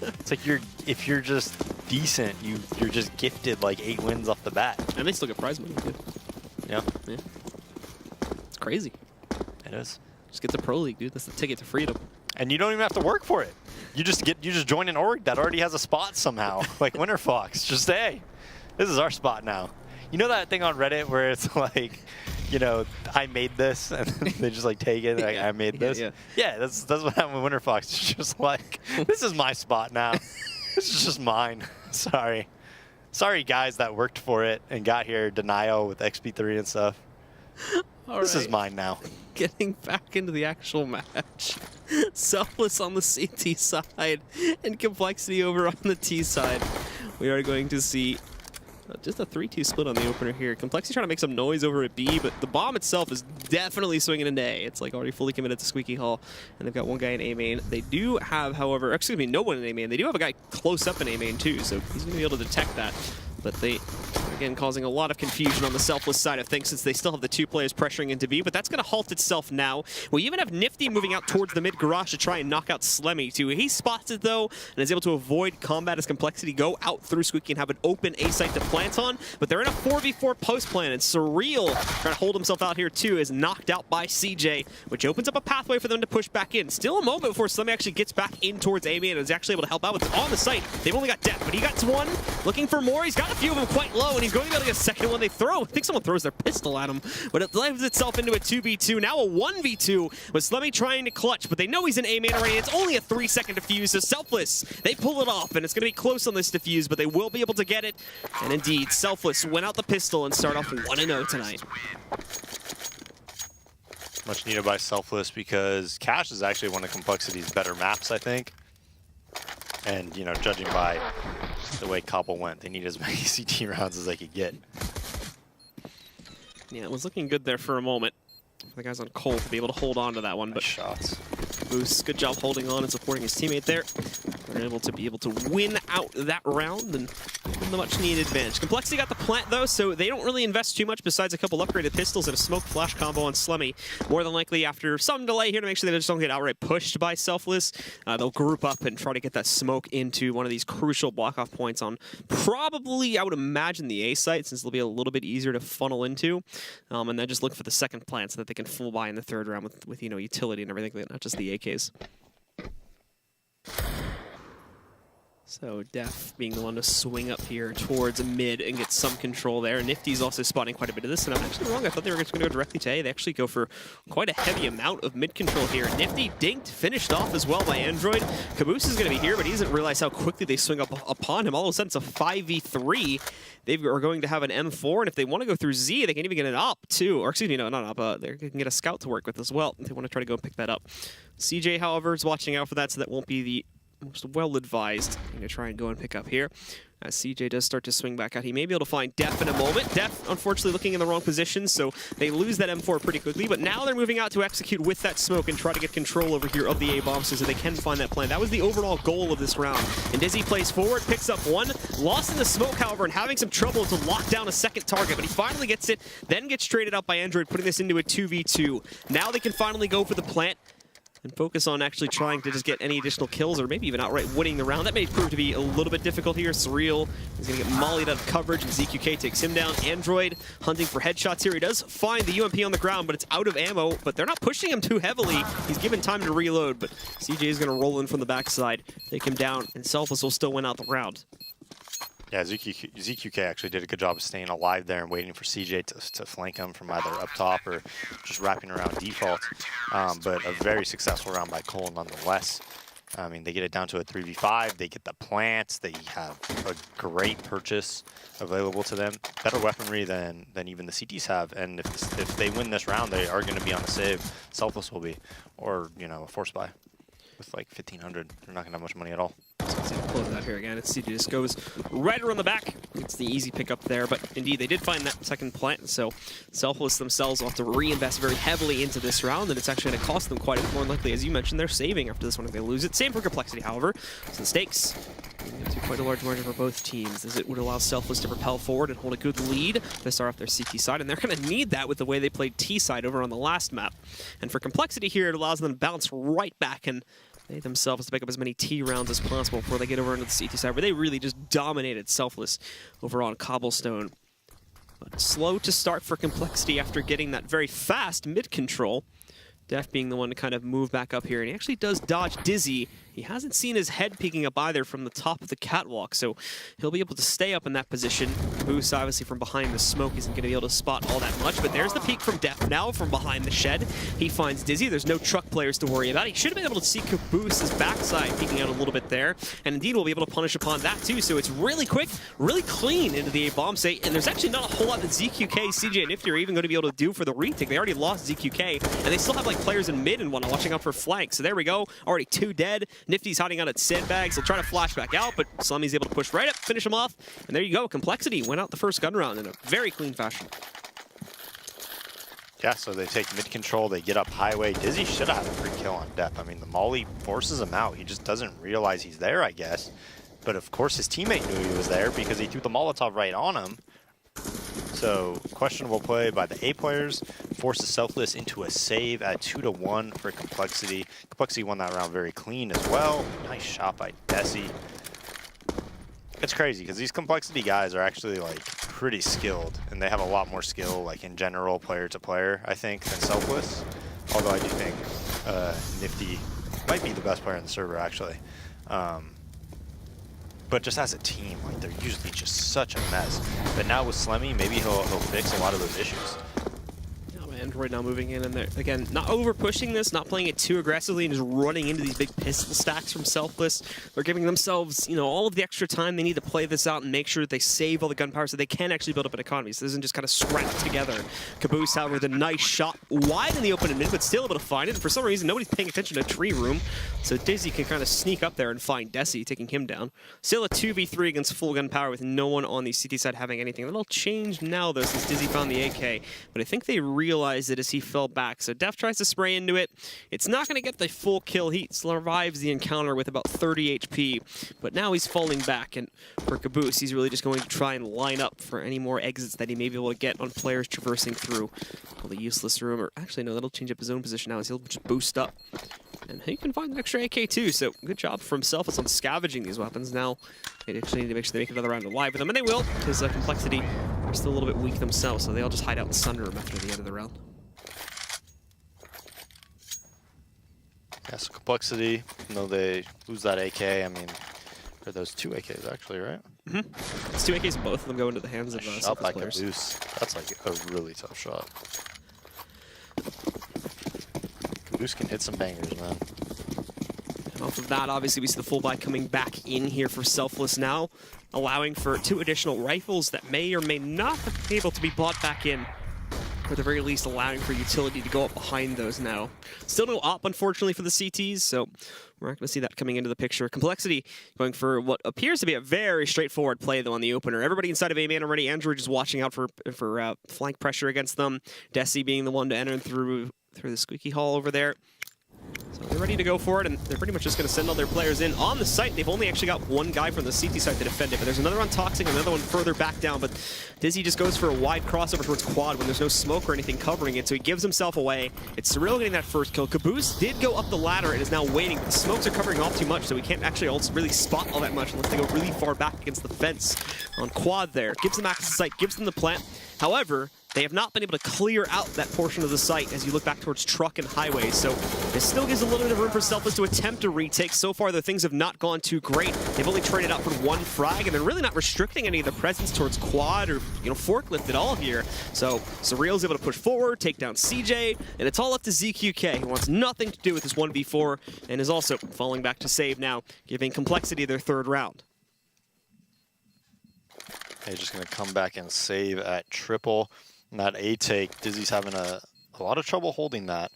It's like if you're just decent, you're just gifted like 8 wins off the bat. And they still get prize money too. Yeah. It's crazy. It is. Just get the Pro League, dude. That's the ticket to freedom. And you don't even have to work for it. You just join an org that already has a spot somehow, like Winter Fox. Just hey, this is our spot now. You know that thing on Reddit where it's like, you know, I made this, and they just like take it, like, I made this. Yeah, that's what happened with Winter Fox. It's just like, this is my spot now. This is just mine. Sorry guys that worked for it and got here, denial with XP3 and stuff. This is mine now. Getting back into the actual match. Selfless on the CT side and Complexity over on the T side. We are going to see just a 3-2 split on the opener here. Complexity trying to make some noise over at B, but the bomb itself is definitely swinging into A. It's like already fully committed to Squeaky Hall, and they've got one guy in A main. They do have, however, excuse me, no one in A main. They do have a guy close up in A main too, so he's going to be able to detect that. But they, again, causing a lot of confusion on the Selfless side of things since they still have the 2 players pressuring into B, but that's going to halt itself now. We even have Nifty moving out towards the mid garage to try and knock out Slemmy too. He spots it though and is able to avoid combat as Complexity go out through Squeaky and have an open A site to plant on, but they're in a 4v4 post plan, and Surreal trying to hold himself out here too is knocked out by CJ, which opens up a pathway for them to push back in. Still a moment before Slemmy actually gets back in towards A main and is actually able to help out with on the site. They've only got Death, but he got one, looking for more. He's got a few of them quite low, and he's going to be able to get a second one. They throw, I think someone throws their pistol at him, but it lives itself into a 2v2. Now a 1v2 with Slemmy trying to clutch, but they know he's in A main already. It's only a 3-second defuse, so Selfless, they pull it off, and it's going to be close on this defuse, but they will be able to get it. And indeed, Selfless went out the pistol and start off 1-0 tonight. Much needed by Selfless because Cash is actually one of Complexity's better maps, I think. And, you know, judging by the way coL went, they need as many CT rounds as they could get. Yeah, it was looking good there for a moment. The guys on coL to be able to hold on to that one, but shots. Boost, good job holding on and supporting his teammate there. They're able to be able to win out that round and win the much-needed advantage. Complexity got the plant, though, so they don't really invest too much besides a couple upgraded pistols and a smoke flash combo on Slemmy. More than likely, after some delay here to make sure they just don't get outright pushed by Selfless, they'll group up and try to get that smoke into one of these crucial block-off points on probably, I would imagine, the A site, since it'll be a little bit easier to funnel into. And then just look for the second plant so that they can full buy in the third round with you know, utility and everything, not just the AKs. So Def being the one to swing up here towards mid and get some control there. Nifty's also spotting quite a bit of this, and I'm actually wrong. I thought they were just going to go directly to A. They actually go for quite a heavy amount of mid control here. Nifty dinked, finished off as well by Android. Caboose is going to be here, but he doesn't realize how quickly they swing up upon him. All of a sudden, it's a 5v3. They are going to have an M4, and if they want to go through Z, they can even get an op too. Or excuse me, no, not op. They can get a scout to work with as well if they want to try to go and pick that up. CJ, however, is watching out for that, so that won't be the most well-advised thing to try and go and pick up here. As CJ does start to swing back out, he may be able to find Def in a moment. Def, unfortunately, looking in the wrong position, so they lose that M4 pretty quickly, but now they're moving out to execute with that smoke and try to get control over here of the A-bomb so they can find that plan. That was the overall goal of this round. And Dizzy plays forward, picks up one, lost in the smoke, however, and having some trouble to lock down a second target, but he finally gets it, then gets traded out by Android, putting this into a 2v2. Now they can finally go for the plant and focus on actually trying to just get any additional kills or maybe even outright winning the round. That may prove to be a little bit difficult here. Surreal is going to get mollied out of coverage, and ZQK takes him down. Android hunting for headshots here. He does find the UMP on the ground, but it's out of ammo, but they're not pushing him too heavily. He's given time to reload, but CJ is going to roll in from the backside, take him down, and Selfless will still win out the round. Yeah, ZQK actually did a good job of staying alive there and waiting for CJ to flank him from either up top or just wrapping around default. But a very successful round by coL nonetheless. I mean, they get it down to a 3v5. They get the plants. They have a great purchase available to them. Better weaponry than even the CTs have. And if they win this round, they are going to be on the save. Selfless will be. Or, you know, a force buy with like 1,500. They're not going to have much money at all. Close that here again. CJ just goes right around the back. It's the easy pickup there, but indeed they did find that second plant, so Selfless themselves will have to reinvest very heavily into this round, and it's actually going to cost them quite a bit more likely. As you mentioned, they're saving after this one if they lose it. Same for Complexity, however. So the stakes into quite a large margin for both teams, as it would allow Selfless to propel forward and hold a good lead to start off their CT side, and they're going to need that with the way they played T side over on the last map. And for Complexity here, it allows them to bounce right back and They themselves to pick up as many T rounds as possible before they get over into the CT side, where they really just dominated Selfless over on Cobblestone. But slow to start for Complexity after getting that very fast mid-control. Def being the one to kind of move back up here, and he actually does dodge Dizzy. He hasn't seen his head peeking up either from the top of the catwalk, so he'll be able to stay up in that position. Caboose, obviously, from behind the smoke isn't going to be able to spot all that much, but there's the peek from Def now from behind the shed. He finds Dizzy. There's no truck players to worry about. He should have been able to see Caboose's backside peeking out a little bit there, and indeed will be able to punish upon that too, so it's really quick, really clean into the A-bomb site, and there's actually not a whole lot that ZQK, CJ, and Nifty are even going to be able to do for the retake. They already lost ZQK, and they still have like players in mid and whatnot watching out for flanks. So there we go, already 2 dead. Nifty's hiding out at sandbags. He'll try to flash back out, but Slummy's able to push right up, finish him off, and there you go. Complexity went out the first gun round in a very clean fashion. Yeah, so they take mid control, they get up highway. Dizzy should have had a free kill on Def. I mean, the molly forces him out. He just doesn't realize he's there, I guess. But of course his teammate knew he was there because he threw the Molotov right on him. So questionable play by the A players, forces Selfless into a save at 2-1 for Complexity. Complexity won that round very clean as well. Nice shot by Desi. It's crazy because these Complexity guys are actually like pretty skilled, and they have a lot more skill like in general player to player, I think, than Selfless. Although I do think Nifty might be the best player in the server actually. But just as a team, like they're usually just such a mess. But now with Slemmy, maybe he'll fix a lot of those issues. Android now moving in, and they're, again, not over pushing this, not playing it too aggressively, and just running into these big pistol stacks from Selfless. They're giving themselves, you know, all of the extra time they need to play this out and make sure that they save all the gunpowder so they can actually build up an economy. So this isn't just kind of scrapped together. Caboose, however, the nice shot wide in the open and mid, but still able to find it. And for some reason, nobody's paying attention to Tree Room, so Dizzy can kind of sneak up there and find Desi, taking him down. Still a 2v3 against full gunpowder with no one on the CT side having anything. That'll change now, though, since Dizzy found the AK, but I think they realized it as he fell back. So Def tries to spray into it. It's not going to get the full kill. He survives the encounter with about 30 HP, but now he's falling back, and for Caboose, he's really just going to try and line up for any more exits that he may be able to get on players traversing through the useless room. Or actually, no, that'll change up his own position now as he'll just boost up. And he can find an extra AK too, so good job for himself on scavenging these weapons. Now they actually need to make sure they make another round alive with them, and they will, because Complexity are still a little bit weak themselves, so they all just hide out in Sunroom after the end of the round. Yeah, so Complexity, even though they lose that AK, I mean, or those 2 AKs actually, right? Mm-hmm. It's 2 AKs and both of them go into the hands of shot by players. Caboose. That's like a really tough shot. Caboose can hit some bangers, man. And off of that, obviously, we see the full buy coming back in here for Selfless now, allowing for 2 additional rifles that may or may not be able to be bought back in. Or at the very least, allowing for utility to go up behind those now. Still no op, unfortunately, for the CTs, so we're not going to see that coming into the picture. Complexity going for what appears to be a very straightforward play, though, on the opener. Everybody inside of A-man already. Android just watching out for flank pressure against them. Desi being the one to enter through the squeaky hall over there. So they're ready to go for it, and they're pretty much just going to send all their players in. On the site, they've only actually got 1 guy from the CT side to defend it, but there's another on Toxic, another one further back down, but Dizzy just goes for a wide crossover towards Quad when there's no smoke or anything covering it, so he gives himself away. It's Surreal getting that first kill. Caboose did go up the ladder and is now waiting, but the smokes are covering off too much, so he can't actually also really spot all that much unless they go really far back against the fence on Quad there. Gives them access to the site, gives them the plant. However, they have not been able to clear out that portion of the site as you look back towards truck and highways, so it still gives a little bit of room for Selfless to attempt a retake. So far, the things have not gone too great. They've only traded out for 1 frag, and they're really not restricting any of the presence towards Quad or, you know, Forklift at all here. So Surreal's able to push forward, take down CJ, and it's all up to ZQK, who wants nothing to do with this 1v4, and is also falling back to save now, giving Complexity their 3rd round. They're just going to come back and save at triple. And that A take, Dizzy's having a lot of trouble holding that.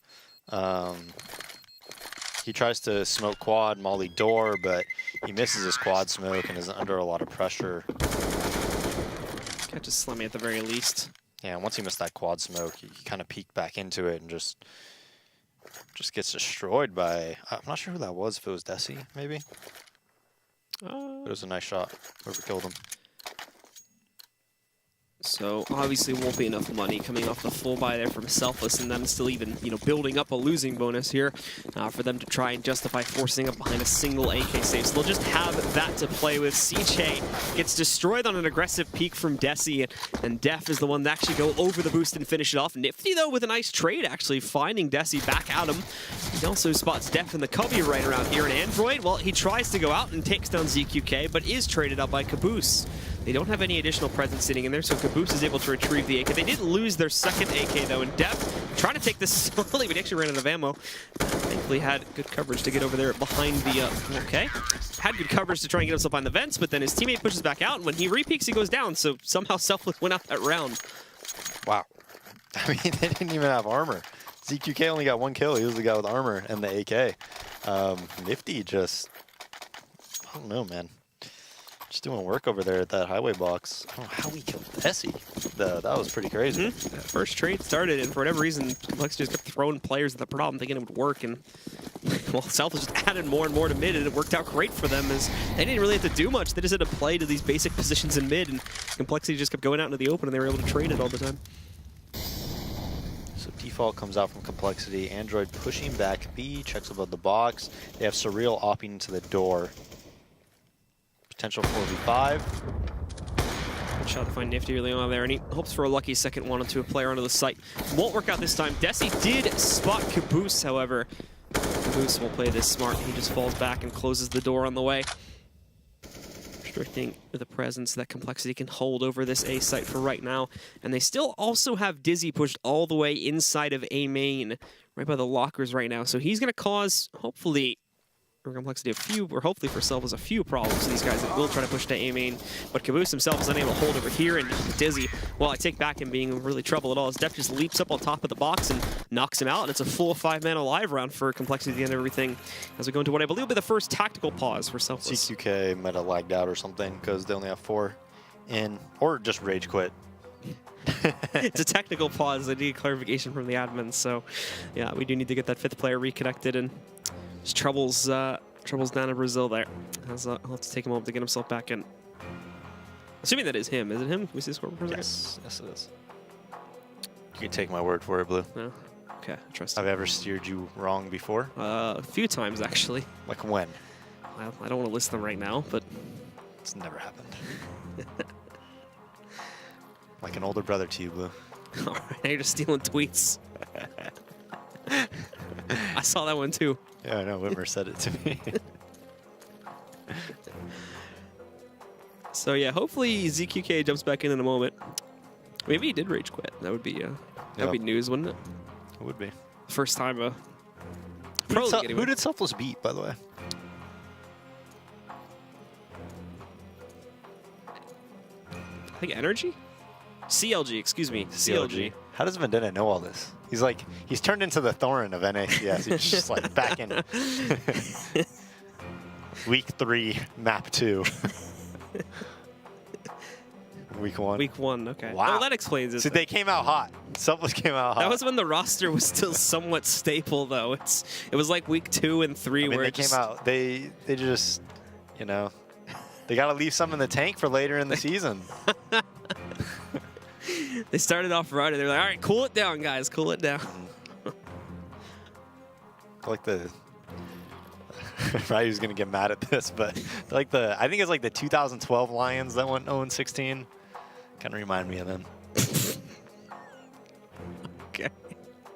He tries to smoke Quad, molly door, but he misses his Quad smoke and is under a lot of pressure. Catches Slemmy at the very least. Yeah, and once he missed that Quad smoke, he kind of peeked back into it and just gets destroyed by, I'm not sure who that was, if it was Desi, maybe? But it was a nice shot, whoever killed him. So obviously won't be enough money coming off the full buy there from Selfless, and then still even, you know, building up a losing bonus here for them to try and justify forcing up behind a single AK save. So they'll just have that to play with. CJ gets destroyed on an aggressive peek from Desi, and Def is the one that actually go over the boost and finish it off. Nifty though with a nice trade, actually finding Desi back at him. He also spots Def in the cubby right around here. And Android, well, he tries to go out and takes down ZQK, but is traded out by Caboose. They don't have any additional presence sitting in there, so Caboose is able to retrieve the AK. They did lose their second AK, though, and Def trying to take this slowly, but he actually ran out of ammo. Thankfully had good coverage to get over there behind the, okay. Had good coverage to try and get himself behind the vents, but then his teammate pushes back out, and when he repeaks, he goes down, so somehow Selfless went out that round. Wow. I mean, they didn't even have armor. ZQK only got 1 kill. He was the guy with armor and the AK. Nifty just, I don't know, man. Just doing work over there at that highway box. I don't know how we killed Desi. That was pretty crazy. That first trade started, and for whatever reason, Complexity just kept throwing players at the problem, thinking it would work, and well, Selfless just added more and more to mid, and it worked out great for them, as they didn't really have to do much. They just had to play to these basic positions in mid, and Complexity just kept going out into the open, and they were able to trade it all the time. So default comes out from Complexity. Android pushing back B, checks above the box. They have Surreal opping into the door. Potential 4v5. Good shot to find Nifty early on there, and he hopes for a lucky second one onto a player onto the site. Won't work out this time. Desi did spot Caboose, however. Caboose will play this smart. He just falls back and closes the door on the way, restricting the presence that Complexity can hold over this A site for right now. And they still also have Dizzy pushed all the way inside of A main, right by the lockers right now. So he's going to cause, hopefully, for Complexity a few, or hopefully for Selfless a few problems to these guys that will try to push to A main, but Caboose himself is unable to hold over here, and Dizzy, well, I take back him being in really trouble at all. His Def just leaps up on top of the box and knocks him out, and it's a full 5-man alive round for Complexity at the end of everything, as we go into what I believe will be the first tactical pause for Selfless. CQK might have lagged out or something, because they only have 4 in, or just rage quit. It's a technical pause. I need clarification from the admin, so yeah, we do need to get that 5th player reconnected, and troubles down in Brazil there. I'll have to take a moment to get himself back in. Assuming that is him. Is it him? Can we see the score for a second? Yes, it is. You can take my word for it, Blue. No? Okay, I trust I've ever steered you wrong before? A few times, actually. Like when? Well, I don't want to list them right now, but... It's never happened. Like an older brother to you, Blue. All right, now you're just stealing tweets. I saw that one, too. Yeah, I know. Whitmer said it to me. So, yeah, hopefully ZQK jumps back in a moment. Maybe he did rage quit. That would be news, wouldn't it? It would be. First time who did Selfless beat, by the way? I think Energy? CLG, excuse me. CLG. How does Vendetta know all this? He's like, he's turned into the Thorin of NACS. He's just like back in week 3, map 2. Week 1. Week 1, okay. Wow. Well, that explains it. So they came out hot. Selfless came out hot. That was when the roster was still somewhat stable, though. It was like week 2 and 3 where they came out. They just, you know, they got to leave some in the tank for later in the season. They started off right, and they were like, all right, cool it down, guys. Cool it down. Like the... Ryu's going to get mad at this, but like I think it's like the 2012 Lions that went 0-16. Kind of remind me of them. Okay.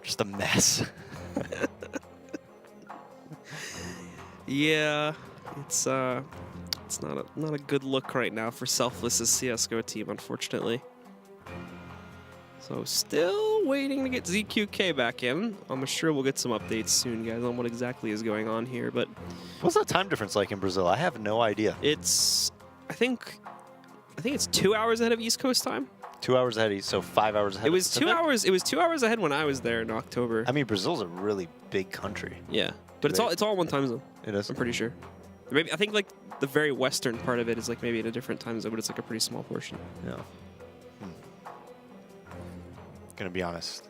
Just a mess. Yeah, it's not a good look right now for Selfless's CSGO team, unfortunately. So still waiting to get ZQK back in. I'm sure we'll get some updates soon, guys, on what exactly is going on here. But what's that time difference like in Brazil? I have no idea. It's, I think it's 2 hours ahead of East Coast time. 2 hours ahead, so 5 hours ahead. It was 2 hours. It was 2 hours ahead when I was there in October. I mean, Brazil's a really big country. Yeah, but it's all one time zone. It is. I'm pretty sure. Maybe I think like the very western part of it is like maybe in a different time zone, but it's like a pretty small portion. Yeah. Gonna be honest.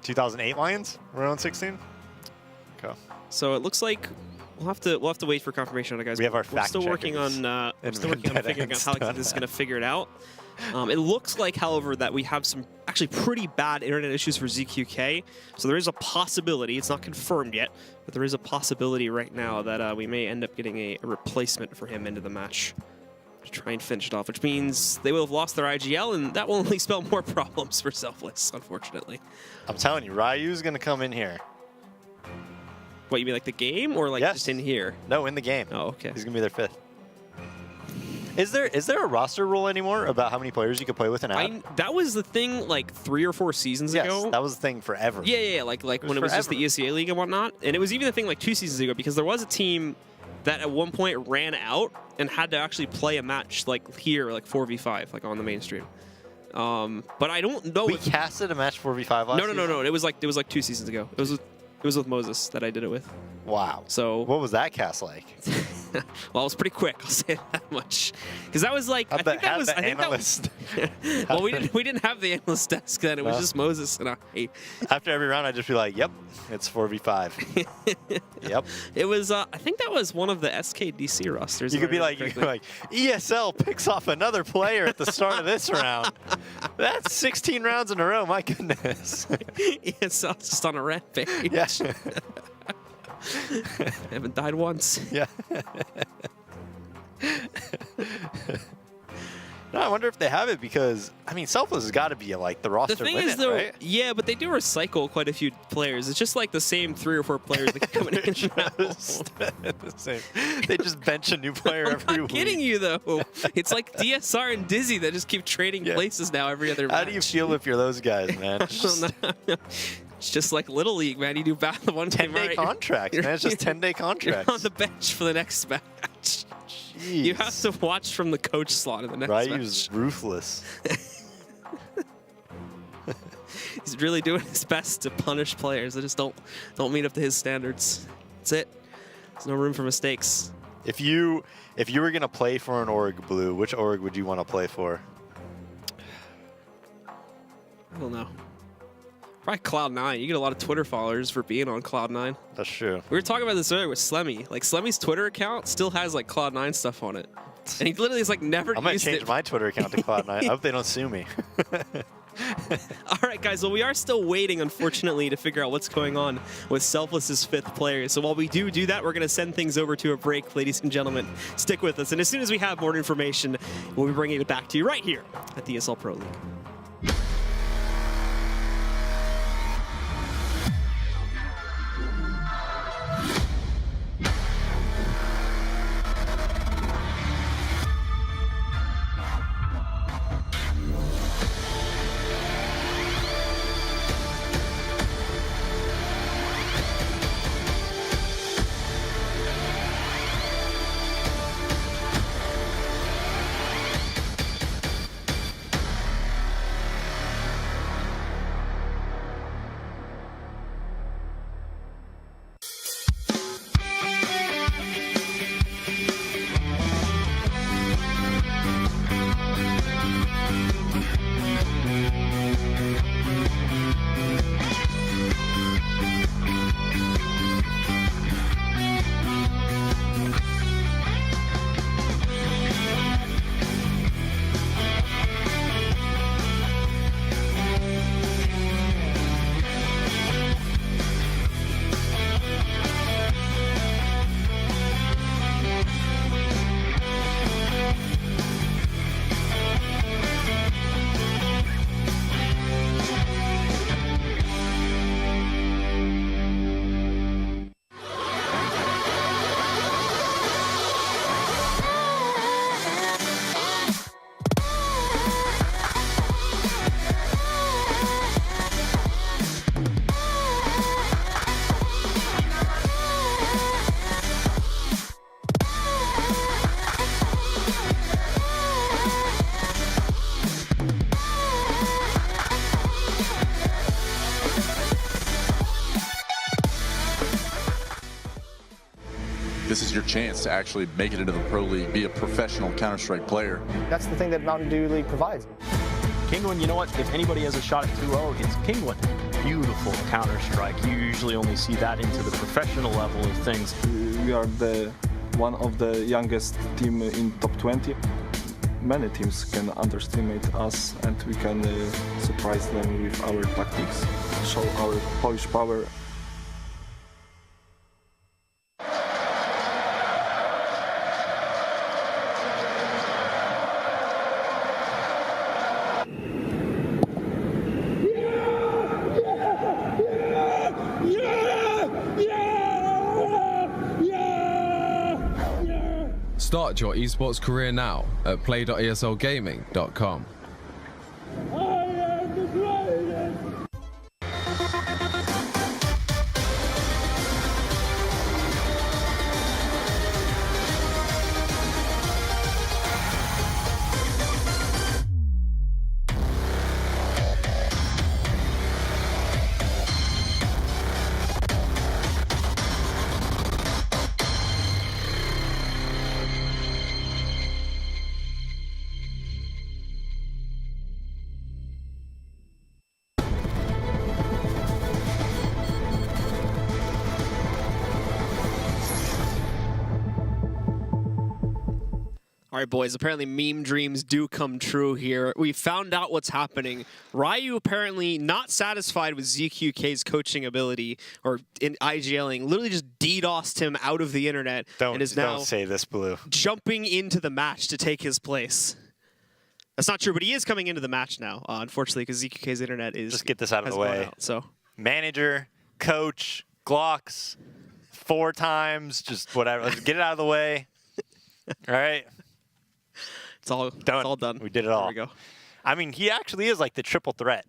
2008 Lions? We're on 16? Okay. So it looks like We'll have to wait for confirmation on it, guys. We have our We're still working on figuring out how Alex is going to figure it out. It looks like, however, that we have some actually pretty bad internet issues for ZQK. So there is a possibility, it's not confirmed yet, but there is a possibility right now that we may end up getting a replacement for him into the match to try and finish it off, which means they will have lost their IGL, and that will only spell more problems for Selfless, unfortunately. I'm telling you, Ryu's going to come in here. What, you mean like the game, or like just in here? No, in the game. Oh, okay. He's going to be their 5th. Is there a roster rule anymore about how many players you could play with an app? That was the thing like 3 or 4 seasons ago. Yes, that was the thing forever. Yeah, like when it was just the ESEA League and whatnot. And it was even the thing like 2 seasons ago, because there was a team that at one point ran out and had to actually play a match like here, like 4v5, like on the mainstream. But I don't know. We casted a match 4v5 last season? No. It was like 2 seasons ago. It was with Moses that I did it with. Wow. So what was that cast like? Well, it was pretty quick. I'll say that much. Because that was like I think that was. Well, we didn't have the analyst desk then. It was just Moses and I. After every round, I'd just be like, "Yep, it's 4v5." Yep. It was. I think that was one of the SKDC rosters. You could be like, ESL picks off another player at the start of this round. That's 16 rounds in a row. My goodness. ESL's just on a rampage. Yeah. I haven't died once. Yeah. No, I wonder if they have it because, I mean, Selfless has got to be like the roster The thing limit, is, though, right? yeah, but they do recycle quite a few players. It's just like the same 3 or 4 players that come in and out. The same. They just bench a new player every week. I'm not kidding you, though. It's like DSR and Dizzy that just keep trading places now every other match. How do you feel if you're those guys, man? It's just like Little League, man. You do bad the one time, 10-day contracts, man. It's just 10-day contracts. You're on the bench for the next match. Jeez. You have to watch from the coach slot in the next match. Ryu's ruthless. He's really doing his best to punish players that just don't meet up to his standards. That's it. There's no room for mistakes. If you were gonna play for an org, Blue, which org would you want to play for? I don't know. Probably Cloud9. You get a lot of Twitter followers for being on Cloud9. That's true. We were talking about this earlier with Slemmy. Like, Slemmy's Twitter account still has, like, Cloud9 stuff on it. And he literally has, like, never used it. I might change my Twitter account to Cloud9. I hope they don't sue me. All right, guys. Well, we are still waiting, unfortunately, to figure out what's going on with Selfless's 5th player. So while we do that, we're going to send things over to a break, ladies and gentlemen. Stick with us. And as soon as we have more information, we'll be bringing it back to you right here at the ESL Pro League. This is your chance to actually make it into the Pro League, be a professional Counter-Strike player. That's the thing that Mountain Dew League provides. Kingwin, you know what? If anybody has a shot at 2-0, it's Kingwin. beautiful Counter-Strike. You usually only see that into the professional level of things. We are one of the youngest team in top 20. Many teams can underestimate us, and we can surprise them with our tactics, show our Polish power. Start your esports career now at play.eslgaming.com. All right, boys, apparently meme dreams do come true here. We found out what's happening. Ryu apparently not satisfied with ZQK's coaching ability or in IGLing, literally just DDoSed him out of the internet and is now don't say this, Blue. jumping into the match to take his place. That's not true, but he is coming into the match now, unfortunately, because ZQK's internet is... Just get this out of the way. So Manager, coach, Glocks, 4 times, just whatever. Let's get it out of the way. All right. it's all Done. It's all done. We did it all. There we go. I mean, he actually is like the triple threat.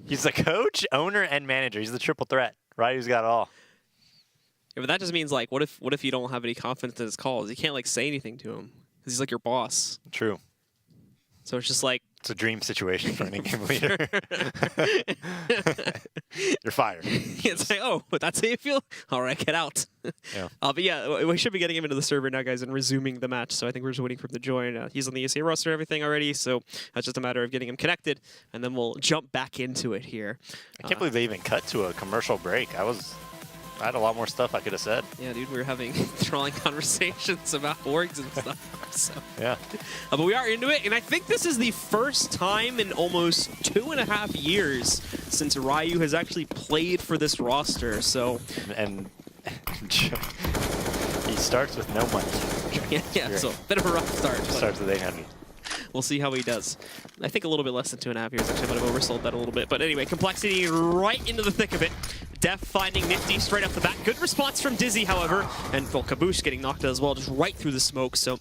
He's the coach, owner, and manager. He's the triple threat. Ryu's got it all. Yeah, but that just means, like, what if you don't have any confidence in his calls? You can't, like, say anything to him because he's, like, your boss. True. So it's just like... It's a dream situation for an in-game leader. You're fired. It's like, oh, that's how you feel? All right, get out. Yeah. But yeah, we should be getting him into the server now, guys, and resuming the match. So I think we're just waiting for him to join. He's on the ESA roster and everything already, so that's just a matter of getting him connected, and then we'll jump back into it here. I can't believe they even cut to a commercial break. I had a lot more stuff I could have said. Yeah, dude, we were having enthralling conversations about orgs and stuff. So. Yeah. But we are into it, and I think this is the first time in almost 2.5 years since Ryu has actually played for this roster. So, And he starts with no money. yeah, so a bit of a rough start. But Starts with 800. we'll see how he does. I think a little bit less than 2.5 years. Actually, I might have oversold that a little bit. But anyway, Complexity right into the thick of it. Def finding Nifty straight off the bat. Good response from Dizzy, however. And well, Caboose getting knocked out as well, just right through the smoke. So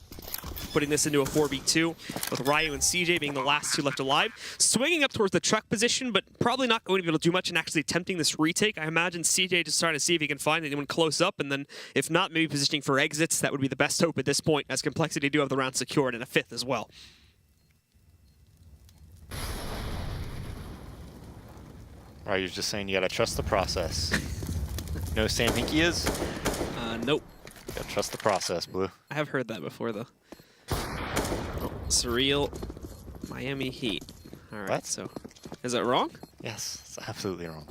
putting this into a 4v2 with Ryu and CJ being the last 2 left alive. Swinging up towards the truck position, but probably not going to be able to do much in actually attempting this retake. I imagine CJ just trying to see if he can find anyone close up, and then if not, maybe positioning for exits. That would be the best hope at this point, as Complexity do have the round secured and a 5th as well. Ryu's just saying you gotta trust the process. You know who Sam Hinkie is? Nope. You gotta trust the process, Blue. I have heard that before, though. Oh, Surreal, Miami Heat. All right, What? so is that wrong? Yes, it's absolutely wrong.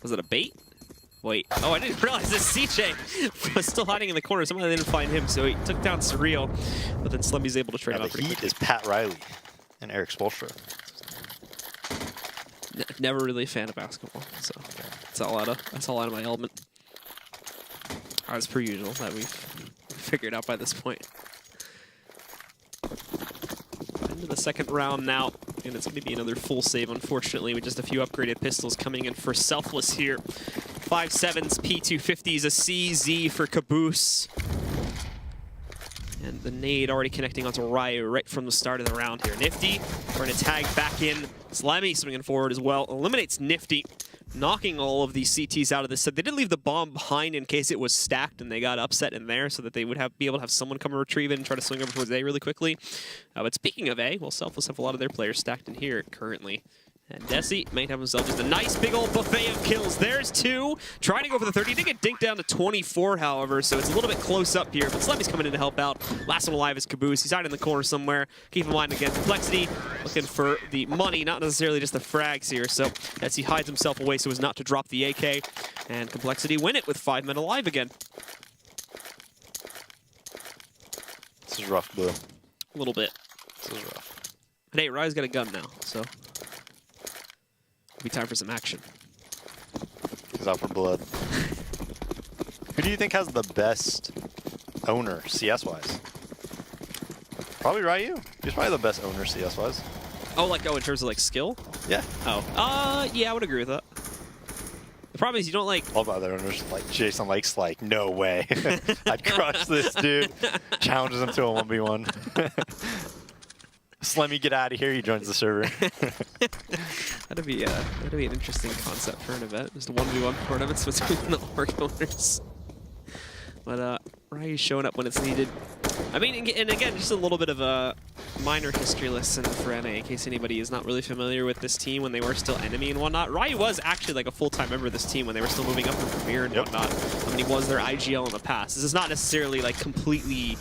Was it a bait? Wait. Oh, I didn't realize this CJ was still hiding in the corner. Someone didn't find him, so he took down Surreal. But then Slummy's able to trade Yeah, off the pretty Heat quickly. is Pat Riley and Eric Spoelstra. Never really a fan of basketball, so that's all out of my element. As per usual, that we've figured out by this point. Into the second round now, and it's going to be another full save, unfortunately, with just a few upgraded pistols coming in for Selfless here. 5.7s, P250s, a CZ for Caboose. And the nade already connecting onto Ryu right from the start of the round here. Nifty, we're going to tag back in. Slammy swinging forward as well. Eliminates Nifty, knocking all of these CTs out of this set. They did leave the bomb behind in case it was stacked and they got upset in there so that they would be able to have someone come and retrieve it and try to swing over towards A really quickly. But speaking of A, well, Selfless have a lot of their players stacked in here currently. And Desi might have himself just a nice big old buffet of kills. There's 2. Trying to go for the 30. He did get dinked down to 24, however, so it's a little bit close up here. But Slemmy's coming in to help out. Last one alive is Caboose. He's hiding in the corner somewhere. Keep in mind, again, Complexity looking for the money, not necessarily just the frags here. So Desi hides himself away so as not to drop the AK. And Complexity win it with 5 men alive again. This is rough, Blue. A little bit. This is rough. But hey, Rai's got a gun now, so it'll be time for some action. He's out for blood. Who do you think has the best owner, CS-wise? Probably Ryu. He's probably the best owner, CS-wise. Oh, like, in terms of, like, skill? Yeah. Oh. Yeah, I would agree with that. The problem is you don't, like... All the other owners, like, Jason Lake's like, no way. I'd crush this dude. Challenges him to a 1v1. Slemmy, get out of here. He joins the server. That'd be an interesting concept for an event. Just 1v1 tournaments between the org owners. But Ryu's showing up when it's needed. I mean, and again, just a little bit of a minor history lesson for NA, in case anybody is not really familiar with this team when they were still enemy and whatnot. Ryu was actually like a full-time member of this team when they were still moving up in Premier and whatnot. I mean, he was their IGL in the past. This is not necessarily like completely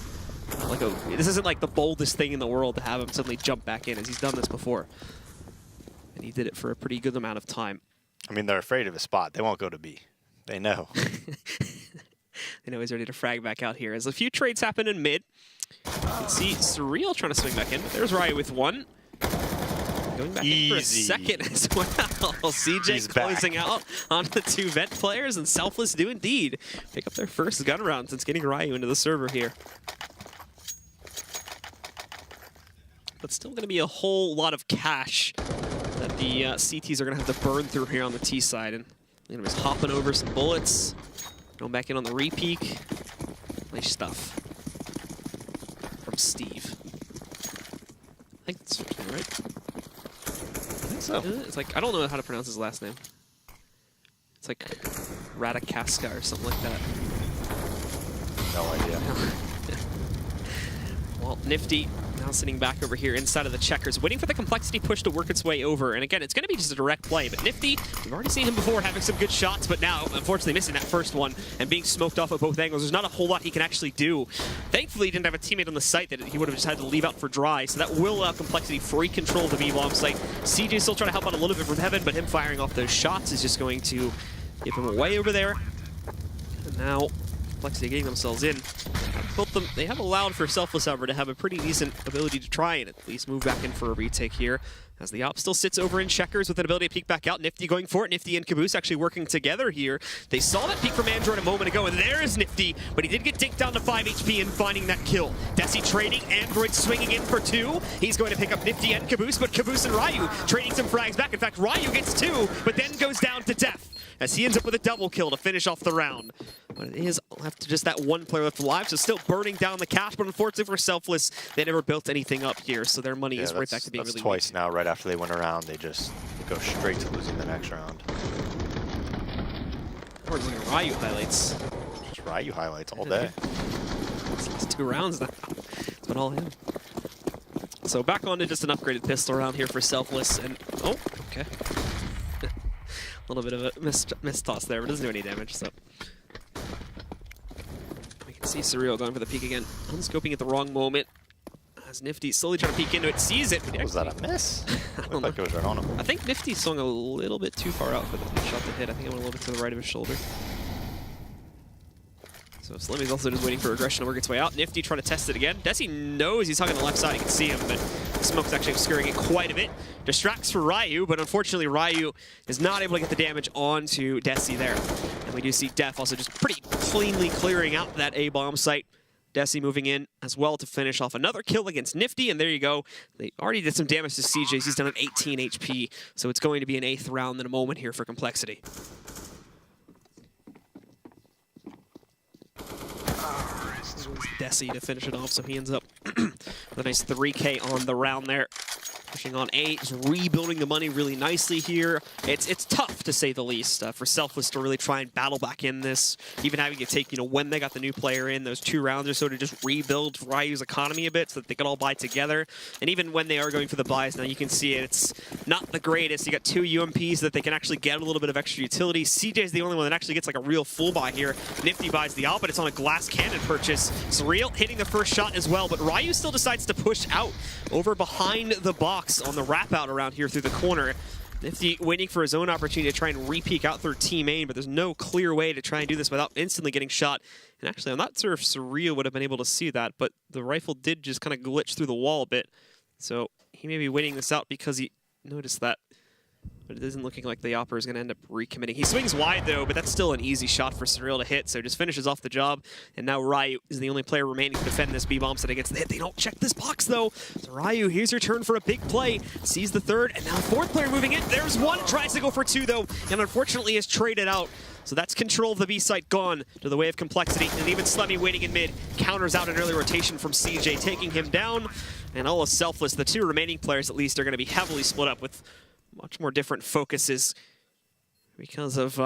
like this isn't like the boldest thing in the world to have him suddenly jump back in, as he's done this before. And he did it for a pretty good amount of time. I mean, they're afraid of his spot. They won't go to B. They know. They know he's ready to frag back out here. As a few trades happen in mid. You can see Surreal trying to swing back in, but there's Ryu with 1. Going back in for a second as well. CJ He's closing back. out on the 2 vent players, and Selfless do indeed pick up their first gun round since getting Ryu into the server here. But still going to be a whole lot of cash that the CTs are going to have to burn through here on the T side. And they're just hopping over some bullets, going back in on the re-peek. Nice stuff from Steve. I think that's right. I think so. It's like, I don't know how to pronounce his last name. It's like Radakaska or something like that. No idea. Well, Nifty now sitting back over here inside of the checkers, waiting for the Complexity push to work its way over. And again, it's going to be just a direct play. But Nifty, we've already seen him before having some good shots, but now, unfortunately, missing that first one and being smoked off at both angles. There's not a whole lot he can actually do. Thankfully, he didn't have a teammate on the site that he would have just had to leave out for dry. So that will allow Complexity free control of the B-bomb site. CJ still trying to help out a little bit from heaven, but him firing off those shots is just going to give him away over there. And now, Complexity getting themselves in. They have allowed for Selfless, however, to have a pretty decent ability to try and at least move back in for a retake here. As the op still sits over in checkers with an ability to peek back out. Nifty going for it. Nifty and Caboose actually working together here. They saw that peek from Android a moment ago, and there is Nifty, but he did get dinked down to 5 HP and finding that kill. Desi trading, Android swinging in for 2. He's going to pick up Nifty and Caboose, but Caboose and Ryu trading some frags back. In fact, Ryu gets 2, but then goes down to death, as he ends up with a double kill to finish off the round. But it is left to just that 1 player left alive, so still burning down the cash, but unfortunately for Selfless, they never built anything up here, so their money is right back to being really twice weak. now, right after they went around, they just go straight to losing the next round. We're looking at Ryu highlights. Just Ryu highlights all day. It's last 2 rounds now. It's been all him. So back on to just an upgraded pistol round here for Selfless, and oh, okay. A little bit of a miss toss there, but doesn't do any damage, so. We can see Surreal going for the peek again. Unscoping at the wrong moment. As Nifty slowly trying to peek into it, sees it. But Was that a miss? I Looked don't like know. it was right on him. I think Nifty swung a little bit too far out for the shot to hit. I think it went a little bit to the right of his shoulder. So Slimmy's also just waiting for aggression to work its way out. Nifty trying to test it again. Desi knows he's hugging the left side. You can see him, but the smoke's actually obscuring it quite a bit. Distracts for Ryu, but unfortunately Ryu is not able to get the damage onto Desi there. And we do see Def also just pretty cleanly clearing out that A-bomb site. Desi moving in as well to finish off another kill against Nifty, and there you go. They already did some damage to CJ. He's done an 18 HP, so it's going to be an 8th round in a moment here for Complexity. Desi to finish it off, so he ends up with a nice 3K on the round there. pushing on A, just rebuilding the money really nicely here. It's tough, to say the least, for Selfless to really try and battle back in this, even having to take, when they got the new player in, those 2 rounds or so, to just rebuild Ryu's economy a bit so that they could all buy together. And even when they are going for the buys now, you can see it's not the greatest. You got 2 UMPs that they can actually get a little bit of extra utility. CJ's the only one that actually gets like a real full buy here. Nifty buys the op, but it's on a glass cannon purchase. Surreal hitting the first shot as well, but Ryu still decides to push out over behind the box on the wrap out around here through the corner. Nifty waiting for his own opportunity to try and re-peek out through team main, but there's no clear way to try and do this without instantly getting shot. And actually, I'm not sure if Surreal would have been able to see that, but the rifle did just kind of glitch through the wall a bit. So he may be waiting this out because he noticed that. But it isn't looking like the Opera is going to end up recommitting. He swings wide, though, but that's still an easy shot for Surreal to hit, so just finishes off the job. And now Ryu is the only player remaining to defend this B-bomb set against the hit. They don't check this box, though. So Ryu, here's your turn for a big play. Sees the third, and now 4th player moving in. There's 1, tries to go for 2, though, and unfortunately is traded out. So that's control of the B site gone to the way of Complexity. And even Slemmy waiting in mid counters out an early rotation from CJ, taking him down. And all of Selfless, the 2 remaining players at least, are going to be heavily split up with much more different focuses because of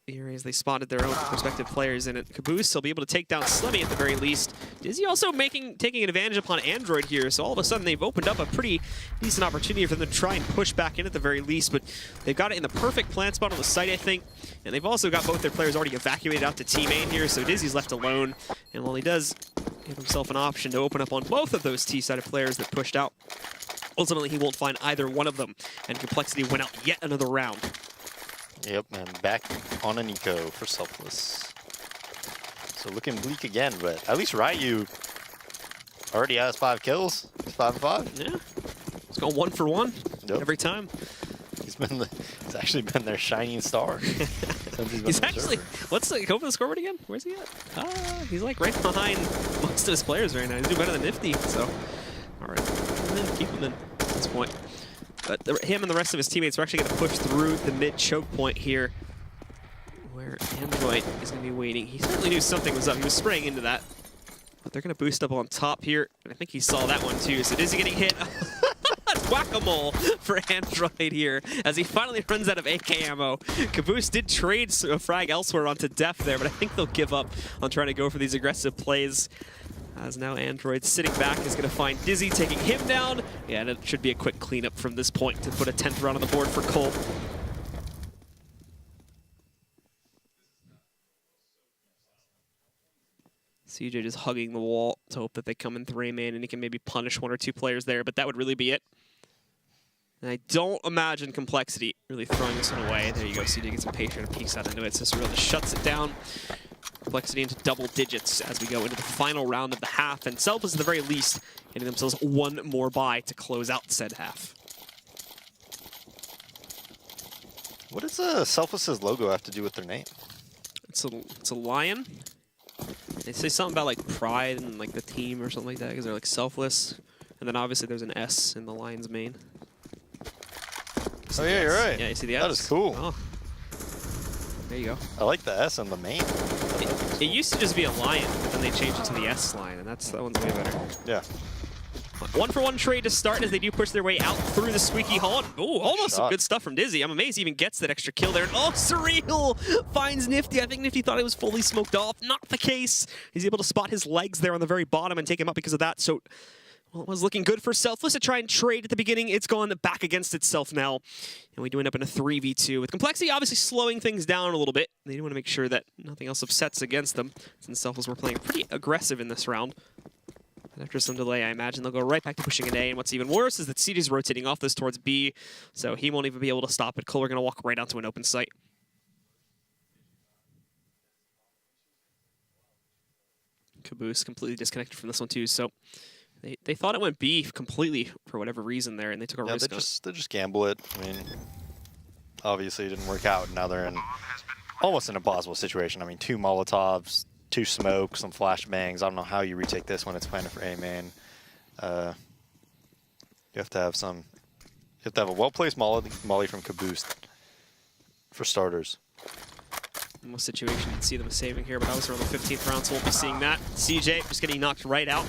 as they spotted their own respective players in it. Caboose will be able to take down Slemmy at the very least. Dizzy also taking advantage upon Android here, so all of a sudden they've opened up a pretty decent opportunity for them to try and push back in at the very least, but they've got it in the perfect plant spot on the site, I think, and they've also got both their players already evacuated out to team main here, so Dizzy's left alone, and while he does give himself an option to open up on both of those T-sided players that pushed out, ultimately, he won't find either one of them, and Complexity went out yet another round. Yep, and back on an eco for Selfless. So looking bleak again, but at least Ryu already has 5 kills. 5-5. Yeah, he's going 1 for 1 every time. He's actually been their shining star. He's actually, go for the scoreboard again? Where's he at? He's like right behind most of his players right now. He's doing better than Nifty, so all right, keep him in at this point. But him and the rest of his teammates are actually going to push through the mid choke point here, where Android is going to be waiting. He certainly knew something was up. He was spraying into that. But they're going to boost up on top here, and I think he saw that one too. So Dizzy getting hit. Whack-a-mole for Android here as he finally runs out of AK ammo. Caboose did trade a frag elsewhere onto Def there, but I think they'll give up on trying to go for these aggressive plays. As now Android sitting back is going to find Dizzy, taking him down. Yeah, and it should be a quick cleanup from this point to put a 10th round on the board for coL. CJ just hugging the wall to hope that they come in 3-man and he can maybe punish 1 or 2 players there, but that would really be it. And I don't imagine Complexity really throwing this one away. There you go, CJ gets impatient and peeks out into it. So Surreal just shuts it down. Complexity into double digits as we go into the final round of the half, and Selfless at the very least getting themselves 1 more buy to close out said half. What does Selfless's logo have to do with their name? It's a lion. They say something about like pride and like the team or something like that because they're like selfless, and then obviously there's an S in the lion's mane. Oh yeah, you're right. Yeah, you see the S? That is cool. Oh. There you go. I like the S on the mane. It used to just be a lion, but then they changed it to the S line, and that one's way better. Yeah. 1 for 1 trade to start as they do push their way out through the squeaky hall. Oh, almost some good stuff from Dizzy. I'm amazed he even gets that extra kill there. And oh, Surreal finds Nifty. I think Nifty thought it was fully smoked off. Not the case. He's able to spot his legs there on the very bottom and take him up because of that. So, well, it was looking good for Selfless to try and trade at the beginning. It's gone back against itself now. And we do end up in a 3v2 with Complexity obviously slowing things down a little bit. They do want to make sure that nothing else upsets against them, since Selfless were playing pretty aggressive in this round. After some delay, I imagine they'll go right back to pushing an A, and what's even worse is that CD's rotating off this towards B, so he won't even be able to stop it. coL are going to walk right onto an open site. Caboose completely disconnected from this one too, so they thought it went B completely for whatever reason there, and they took a risk. They just gamble it. I mean, obviously it didn't work out, and now they're in almost an impossible situation. I mean, 2 Molotovs, 2 smokes, some flashbangs. I don't know how you retake this when it's planted for A main. You have to have a well-placed molly from Caboose for starters. Most situation you'd see them saving here, but obviously we're on the 15th round, so we'll be seeing that. CJ just getting knocked right out.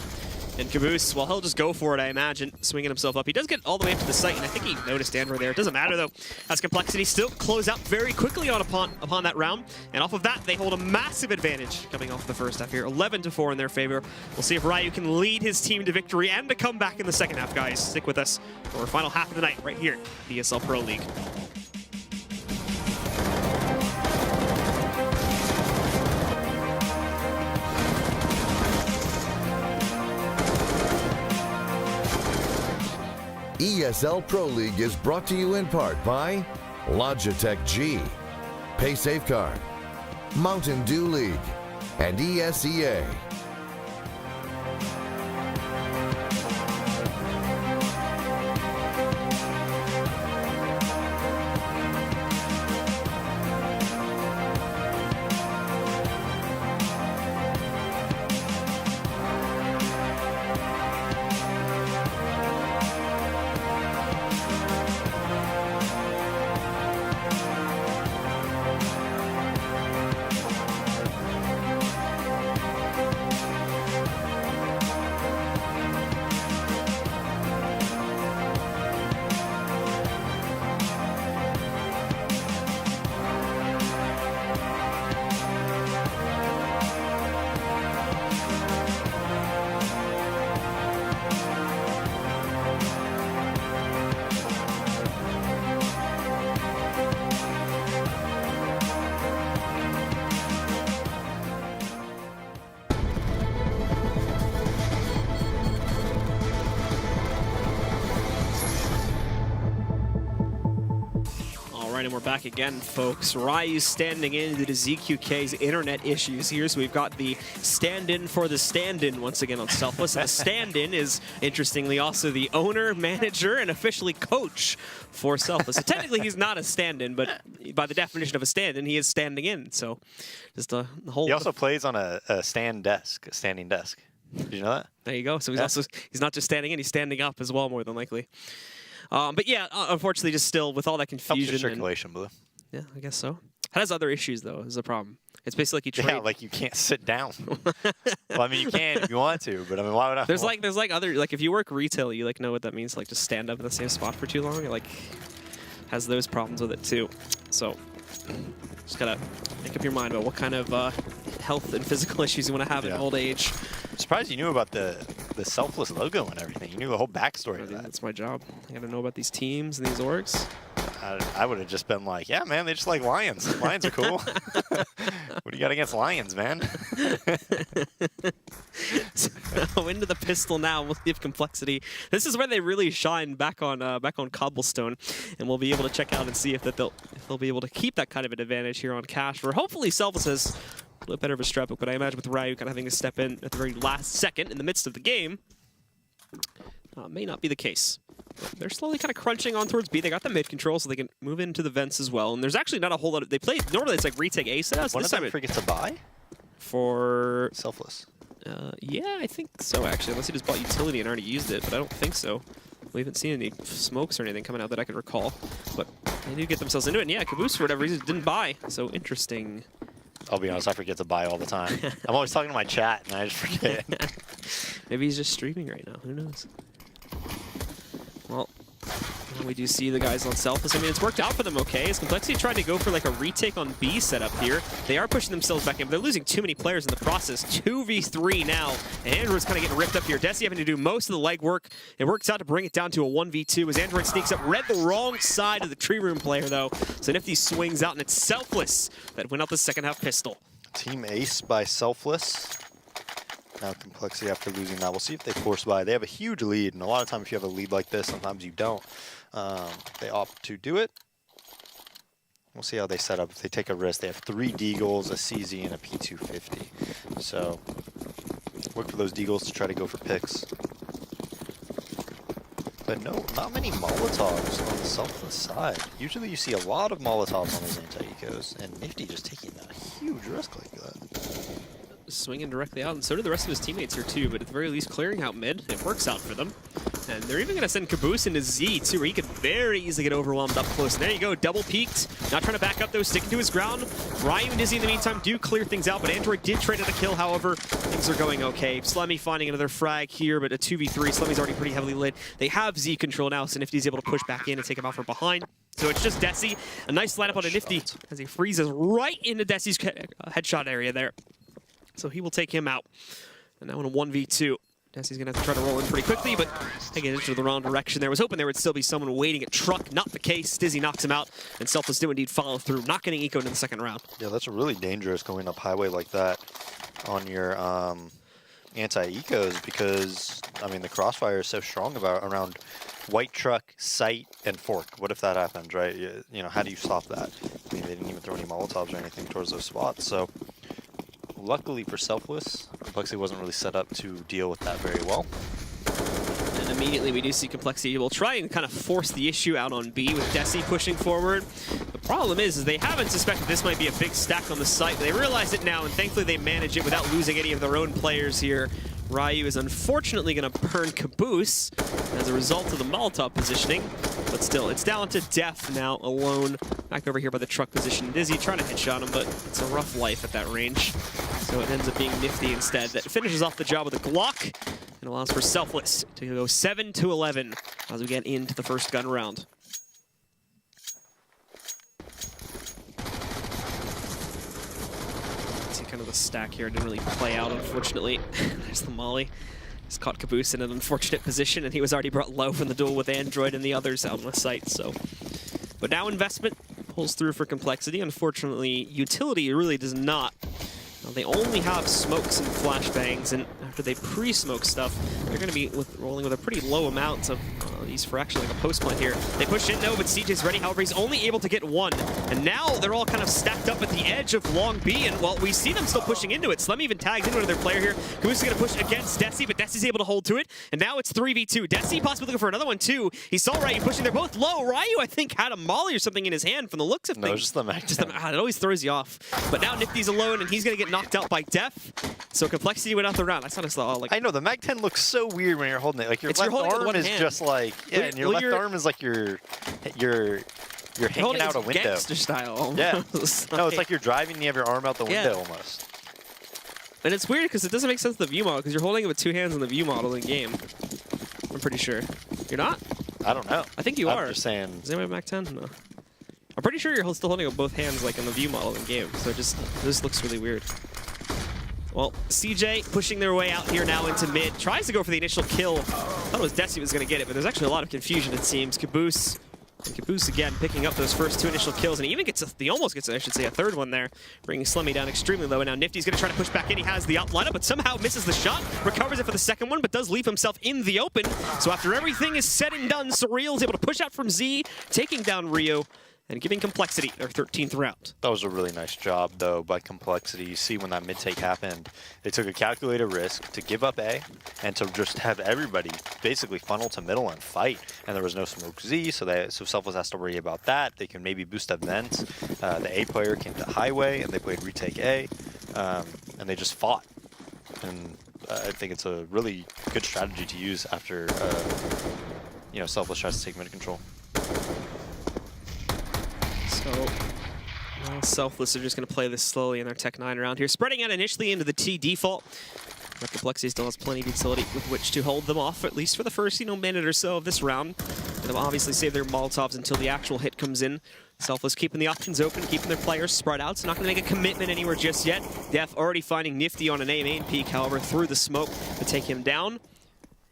And Caboose, well, he'll just go for it, I imagine, swinging himself up. He does get all the way up to the site, and I think he noticed Android there. It doesn't matter, though, as Complexity still close out very quickly upon that round. And off of that, they hold a massive advantage coming off the first half here. 11-4 in their favor. We'll see if Ryu can lead his team to victory and to come back in the second half, guys. Stick with us for our final half of the night right here, ESL Pro League. ESL Pro League is brought to you in part by Logitech G, Pay Safeguard, Mountain Dew League, and ESEA. And we're back again, folks. Ryu's standing in due to ZQK's internet issues here, so we've got the stand-in for the stand-in once again on Selfless. And the stand-in is, interestingly, also the owner, manager, and officially coach for Selfless. So technically, he's not a stand-in, but by the definition of a stand-in, he is standing in. So just the whole... He also plays on a standing desk. Did you know that? There you go. So he's not just standing in, he's standing up as well, more than likely. But yeah, unfortunately, just still with all that confusion. Helps your circulation, Blue. Yeah, I guess so. It has other issues, though, is the problem. It's basically like you trade. Yeah, like you can't sit down. Well, I mean, you can if you want to, but I mean, why would I? There's like other, like if you work retail, you like know what that means, like just stand up in the same spot for too long. It like has those problems with it too. So just gotta make up your mind about what kind of health and physical issues you want to have in old age. I'm surprised you knew about the Selfless logo and everything. You knew the whole backstory of that. That's my job. I gotta know about these teams and these orgs. I would have just been like, yeah, man, they just like lions. Lions are cool. What do you got against lions, man? So into the pistol now. We'll see if Complexity. This is where they really shine back on Cobblestone, and we'll be able to check out and see if they'll be able to keep that kind of an advantage here on Cash. Where hopefully Selfless has a little better of a strap book, but I imagine with Ryu kind of having to step in at the very last second in the midst of the game, may not be the case. They're slowly kind of crunching on towards B. They got the mid control, so they can move into the vents as well. And there's actually not a whole lot of... They play... Normally, it's like retake A setups. One of them forgets to buy? For... Selfless. Yeah, I think so, actually. Unless he just bought utility and already used it, but I don't think so. We haven't seen any smokes or anything coming out that I can recall. But they do get themselves into it. And yeah, Caboose, for whatever reason, didn't buy. So interesting. I'll be honest, I forget to buy all the time. I'm always talking to my chat, and I just forget. Maybe he's just streaming right now. Who knows? Well, we do see the guys on Selfless. I mean, it's worked out for them okay. As Complexity tried to go for like a retake on B setup here. They are pushing themselves back in, but they're losing too many players in the process. 2v3 now. And Android's kind of getting ripped up here. Desi having to do most of the legwork. It works out to bring it down to a 1v2 as Android sneaks up. Read the wrong side of the tree room player, though. So Nifty swings out, and it's Selfless that went out the second half pistol. Team ace by Selfless. Now Complexity after losing that. We'll see if they force buy. They have a huge lead, and a lot of times if you have a lead like this, sometimes you don't. They opt to do it. We'll see how they set up. If they take a risk, they have 3 Deagles, a CZ, and a P250. So look for those Deagles to try to go for picks. But no, not many Molotovs on the Selfless side. Usually you see a lot of Molotovs on these anti-ecos, and Nifty just taking a huge risk like that. Swinging directly out, and so did the rest of his teammates here too, but at the very least clearing out mid. It works out for them. And they're even going to send caboose into Z, too, where he could very easily get overwhelmed up close. And there you go, double peaked. Not trying to back up, though, sticking to his ground. Ryu and Dizzy, in the meantime, do clear things out, but Android did trade at a kill, however. Things are going okay. Slemmy finding another frag here, but a 2v3. Slemmy's already pretty heavily lit. They have Z control now, so Nifty's able to push back in and take him out from behind. So it's just Desi. A nice lineup on a Nifty as he freezes right into Desi's headshot area there. So he will take him out. And now in a 1v2. Desi's going to have to try to roll in pretty quickly, but taking it into the wrong direction there. Was hoping there would still be someone waiting at truck. Not the case. Dizzy knocks him out, and Selfless do indeed follow through, not getting ecoed in the second round. Yeah, that's really dangerous going up highway like that on your anti-ecos because, I mean, the crossfire is so strong around white truck, sight, and fork. What if that happens, right? You know, how do you stop that? I mean, they didn't even throw any Molotovs or anything towards those spots, so luckily for Selfless, Complexity wasn't really set up to deal with that very well. And immediately we do see Complexity will try and kind of force the issue out on B with Desi pushing forward. The problem is they haven't suspected this might be a big stack on the site, but they realize it now, and thankfully they manage it without losing any of their own players here. Ryu is unfortunately going to burn Caboose as a result of the Molotov positioning, but still, it's down to Def now alone. Back over here by the truck position. Dizzy trying to headshot him, but it's a rough life at that range. So it ends up being Nifty instead. That finishes off the job with a Glock and allows for Selfless to go 7-11 as we get into the first gun round. See kind of the stack here. Didn't really play out, unfortunately. There's the Molly. Just caught Caboose in an unfortunate position, and he was already brought low from the duel with Android and the others out on the site. So, but now investment pulls through for Complexity. Unfortunately, utility really does not. Now, they only have smokes and flashbangs, and after they pre-smoke stuff, they're going to be rolling with a pretty low amount of these for actually like a post plant here. They push in, no, but CJ's ready. However, he's only able to get one, and now they're all kind of stacked up at the edge of Long B, and well, we see them still pushing into it. Slem even tags into another player here. Caboose is going to push against Desi, but Desi's able to hold to it, and now it's 3v2. Desi possibly looking for another one too. He saw Ryu pushing. They're both low. Ryu, I think, had a molly or something in his hand from the looks of things. No, just the Mac 10. It always throws you off. But now Nifty's alone, and he's going to get knocked out by Def. So Complexity went out the round. I saw this like. I know, the Mag 10 looks so weird when you're holding it. Like your left arm is just like, yeah, and your left arm is like you're hanging out a window. Gangster style. Yeah. No, it's like you're driving and you have your arm out the window almost. And it's weird because it doesn't make sense to the view model because you're holding it with two hands in the view model in game. I'm pretty sure. You're not? I don't know. I think you are. I'm just saying. Does anybody have Mac 10? No. I'm pretty sure you're still holding it with both hands like in the view model in game. So this looks really weird. Well, CJ pushing their way out here now into mid. Tries to go for the initial kill. I thought it was Desi was going to get it, but there's actually a lot of confusion, it seems. Caboose. And Caboose again picking up those first two initial kills, and he even gets he almost gets, I should say, a third one there, bringing Slemmy down extremely low. And now Nifty's going to try to push back in. He has the up lineup, but somehow misses the shot, recovers it for the second one, but does leave himself in the open. So after everything is said and done, Surreal is able to push out from Z, taking down Rio, and giving Complexity their 13th round. That was a really nice job, though, by Complexity. You see when that mid-take happened, they took a calculated risk to give up A and to just have everybody basically funnel to middle and fight. And there was no smoke Z, so Selfless has to worry about that. They can maybe boost up vents. The A player came to highway, and they played retake A, and they just fought. And I think it's a really good strategy to use after Selfless tries to take mid control. So, Selfless are just going to play this slowly in their Tech 9 round here. Spreading out initially into the T default. But Complexity still has plenty of utility with which to hold them off, at least for the first minute or so of this round. And they'll obviously save their Molotovs until the actual hit comes in. Selfless keeping the options open, keeping their players spread out, so not going to make a commitment anywhere just yet. Def already finding Nifty on an A main peak, however, through the smoke to take him down.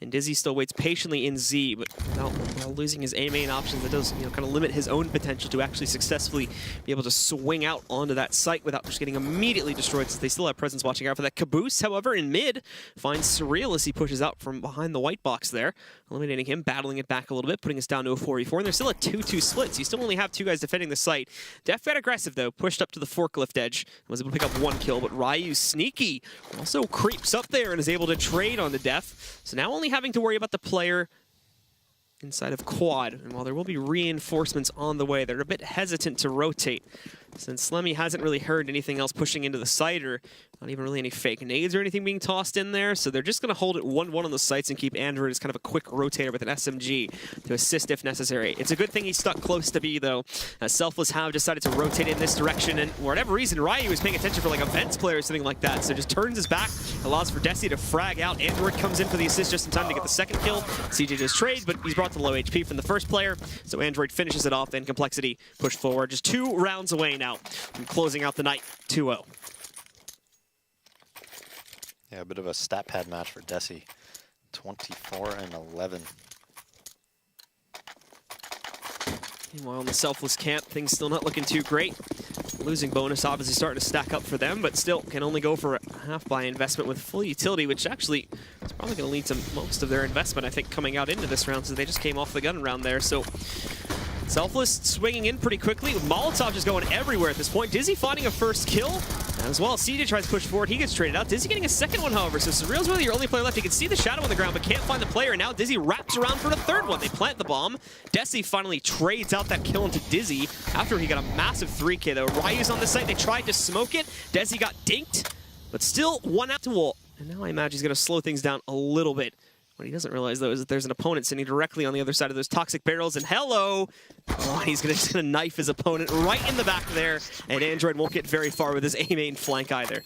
And Dizzy still waits patiently in Z, but without losing his A main options, that does kind of limit his own potential to actually successfully be able to swing out onto that site without just getting immediately destroyed, since they still have presence watching out for that. Caboose, however, in mid, finds Surreal as he pushes out from behind the white box there, eliminating him, battling it back a little bit, putting us down to a 4v4, and there's still a 2-2 split, so you still only have two guys defending the site. Def got aggressive, though, pushed up to the forklift edge, and was able to pick up one kill, but Ryu, sneaky, also creeps up there and is able to trade on the Def, so now only having to worry about the player inside of quad. And while there will be reinforcements on the way, they're a bit hesitant to rotate. since Slemmy hasn't really heard anything else pushing into the site, or not even really any fake nades or anything being tossed in there. So they're just going to hold it 1-1 on the sites and keep Android as kind of a quick rotator with an SMG to assist if necessary. It's a good thing he's stuck close to B, though, as Selfless have decided to rotate in this direction. And for whatever reason, Ryu is paying attention for like a Vents player or something like that. So just turns his back, allows for Desi to frag out. Android comes in for the assist just in time to get the second kill. CJ does trade, but he's brought to low HP from the first player. So Android finishes it off, and Complexity push forward. Just 2 rounds away now from closing out the night 2-0. Yeah, a bit of a stat pad match for Desi. 24 and 11. Meanwhile, in the Selfless camp, things still not looking too great. Losing bonus obviously starting to stack up for them, but still can only go for a half-buy investment with full utility, which actually is probably going to lead to most of their investment, I think, coming out into this round, since they just came off the gun round there. So Selfless swinging in pretty quickly, with Molotov just going everywhere at this point. Dizzy finding a first kill as well. CJ tries to push forward, he gets traded out. Dizzy getting a second one, however, so Surreal's really your only player left. You can see the shadow on the ground, but can't find the player. And now Dizzy wraps around for the third one. They plant the bomb. Desi finally trades out that kill into Dizzy after he got a massive 3K, though. Ryu's on the site, they tried to smoke it. Desi got dinked, but still 1 out to Wall. And now I imagine he's going to slow things down a little bit. What he doesn't realize, though, is that there's an opponent sitting directly on the other side of those toxic barrels, and hello! Oh, he's going to knife his opponent right in the back there, and Android won't get very far with his A-main flank either.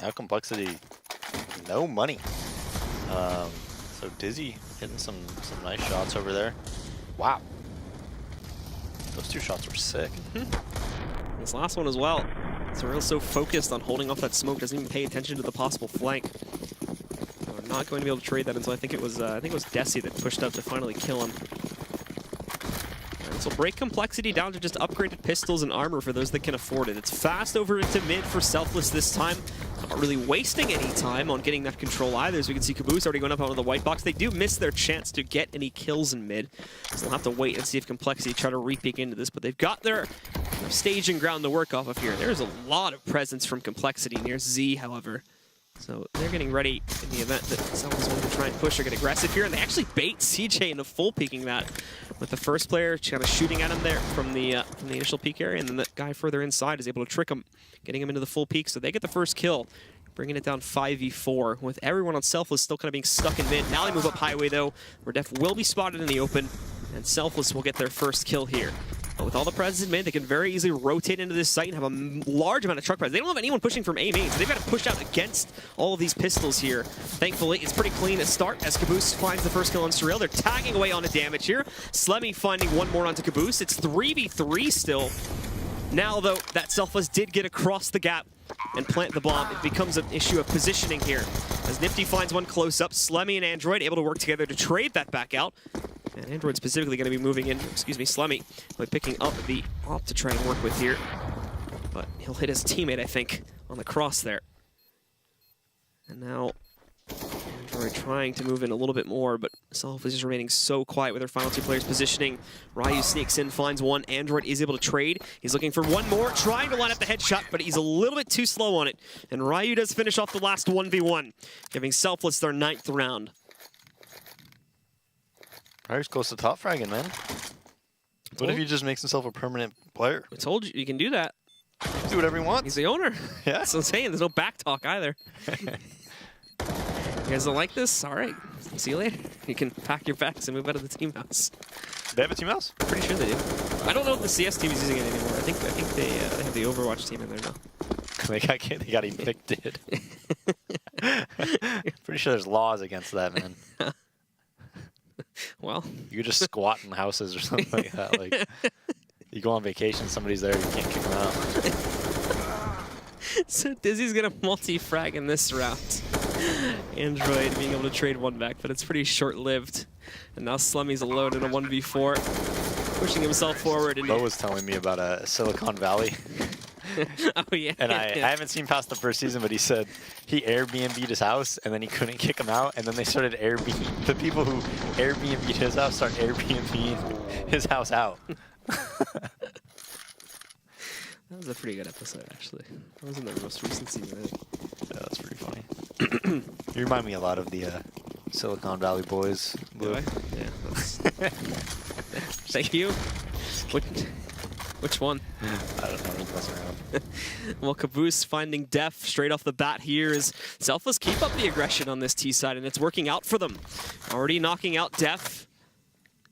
Now Complexity, no money. So Dizzy hitting some nice shots over there. Wow. Those 2 shots were sick. This last one as well. Surreal's so focused on holding off that smoke, doesn't even pay attention to the possible flank. We're not going to be able to trade that until I think it was Desi that pushed up to finally kill him. And so break Complexity down to just upgraded pistols and armor for those that can afford it. It's fast over into mid for Selfless this time. Not really wasting any time on getting that control either, as we can see Caboose already going up onto the white box. They do miss their chance to get any kills in mid, so they'll have to wait and see if Complexity try to re-peek into this, but they've got their staging ground to work off of here. There's a lot of presence from Complexity near Z, however. So they're getting ready in the event that someone's going to try and push or get aggressive here, and they actually bait CJ into full peeking that, with the first player kind of shooting at him there from the initial peek area, and then the guy further inside is able to trick him, getting him into the full peek, so they get the first kill, bringing it down 5v4, with everyone on Selfless still kind of being stuck in mid. Now they move up highway, though, where Def will be spotted in the open, and Selfless will get their first kill here. But with all the presence in mid, they can very easily rotate into this site and have a large amount of truck presence. They don't have anyone pushing from A main, so they've got to push out against all of these pistols here. Thankfully, it's pretty clean at start as Caboose finds the first kill on Surreal. They're tagging away on the damage here. Slemmy finding one more onto Caboose. It's 3v3 still. Now, though, that Selfless did get across the gap and plant the bomb. It becomes an issue of positioning here. As Nifty finds one close up, Slemmy and Android able to work together to trade that back out. And Android specifically going to be moving in, Slemmy, by picking up the op to try and work with here. But he'll hit his teammate, I think, on the cross there. And now Android trying to move in a little bit more, but Selfless is remaining so quiet with their final 2 players positioning. Ryu sneaks in, finds one. Android is able to trade. He's looking for one more, trying to line up the headshot, but he's a little bit too slow on it. And Ryu does finish off the last 1v1, giving Selfless their 9th round. Ryu's close to top fragging, man. What if he just makes himself a permanent player? I told you, you can do that. Do whatever he wants. He's the owner. Yeah. That's what I'm saying. There's no back talk either. You guys don't like this? All right. See you later. You can pack your bags and move out of the team house. Do they have a team house? Pretty sure they do. I don't know if the CS team is using it anymore. I think they have the Overwatch team in there now. They got evicted. Pretty sure there's laws against that, man. Well, you could just squat in houses or something like that. Like, you go on vacation, somebody's there, you can't kick them out. So Dizzy's gonna multi-frag in this round. Android being able to trade one back, but it's pretty short-lived. And now Slummy's alone in a 1v4, pushing himself forward. And Bo was telling me about a Silicon Valley. Oh, yeah. And I haven't seen past the first season, but he said he Airbnb'd his house, and then he couldn't kick him out, and then they started Airbnb. The people who Airbnb'd his house start Airbnb'ing his house out. That was a pretty good episode, actually. That was in the most recent season, I think. Yeah, that's pretty funny. You remind me a lot of the Silicon Valley boys. Do I? Yeah. That's... Thank you. Just Which one? I don't know. Just messing around. Well, coBoose finding Def straight off the bat here is Selfless keep up the aggression on this T side, and it's working out for them. Already knocking out Def.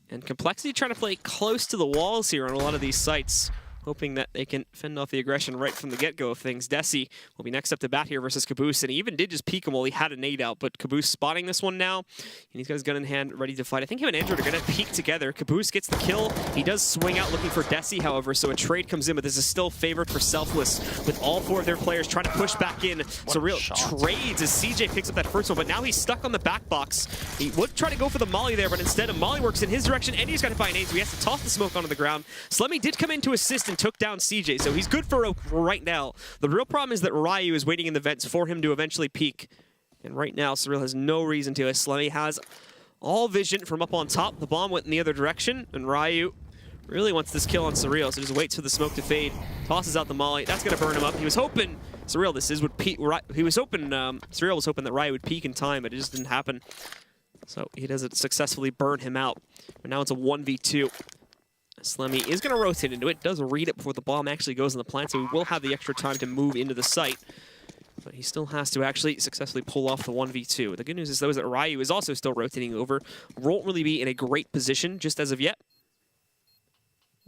And Complexity trying to play close to the walls here on a lot of these sites, hoping that they can fend off the aggression right from the get-go of things. Desi will be next up to bat here versus coBoose, and he even did just peek him while he had a nade out, but coBoose spotting this one now, and he's got his gun in hand, ready to fight. I think him and Android are going to peek together. coBoose gets the kill. He does swing out looking for Desi, however, so a trade comes in, but this is still favored for Selfless, with all 4 of their players trying to push back in. Surreal trades as CJ picks up that first one, but now he's stuck on the back box. He would try to go for the molly there, but instead a molly works in his direction, and he's got hit by an aid, so he has to toss the smoke onto the ground. Slemmy did come in to assist and took down CJ, so he's good for right now. The real problem is that Ryu is waiting in the vents for him to eventually peek. And right now, Surreal has no reason to. Slemmy has all vision from up on top. The bomb went in the other direction, and Ryu really wants this kill on Surreal, so just waits for the smoke to fade. Tosses out the molly. That's going to burn him up. He was hoping Surreal Surreal was hoping that Ryu would peek in time, but it just didn't happen. So he doesn't successfully burn him out. But now it's a 1v2. Slemmy is going to rotate into it, does read it before the bomb actually goes in the plant, so he will have the extra time to move into the site. But he still has to actually successfully pull off the 1v2. The good news is, though, is that Ryu is also still rotating over. Won't really be in a great position just as of yet.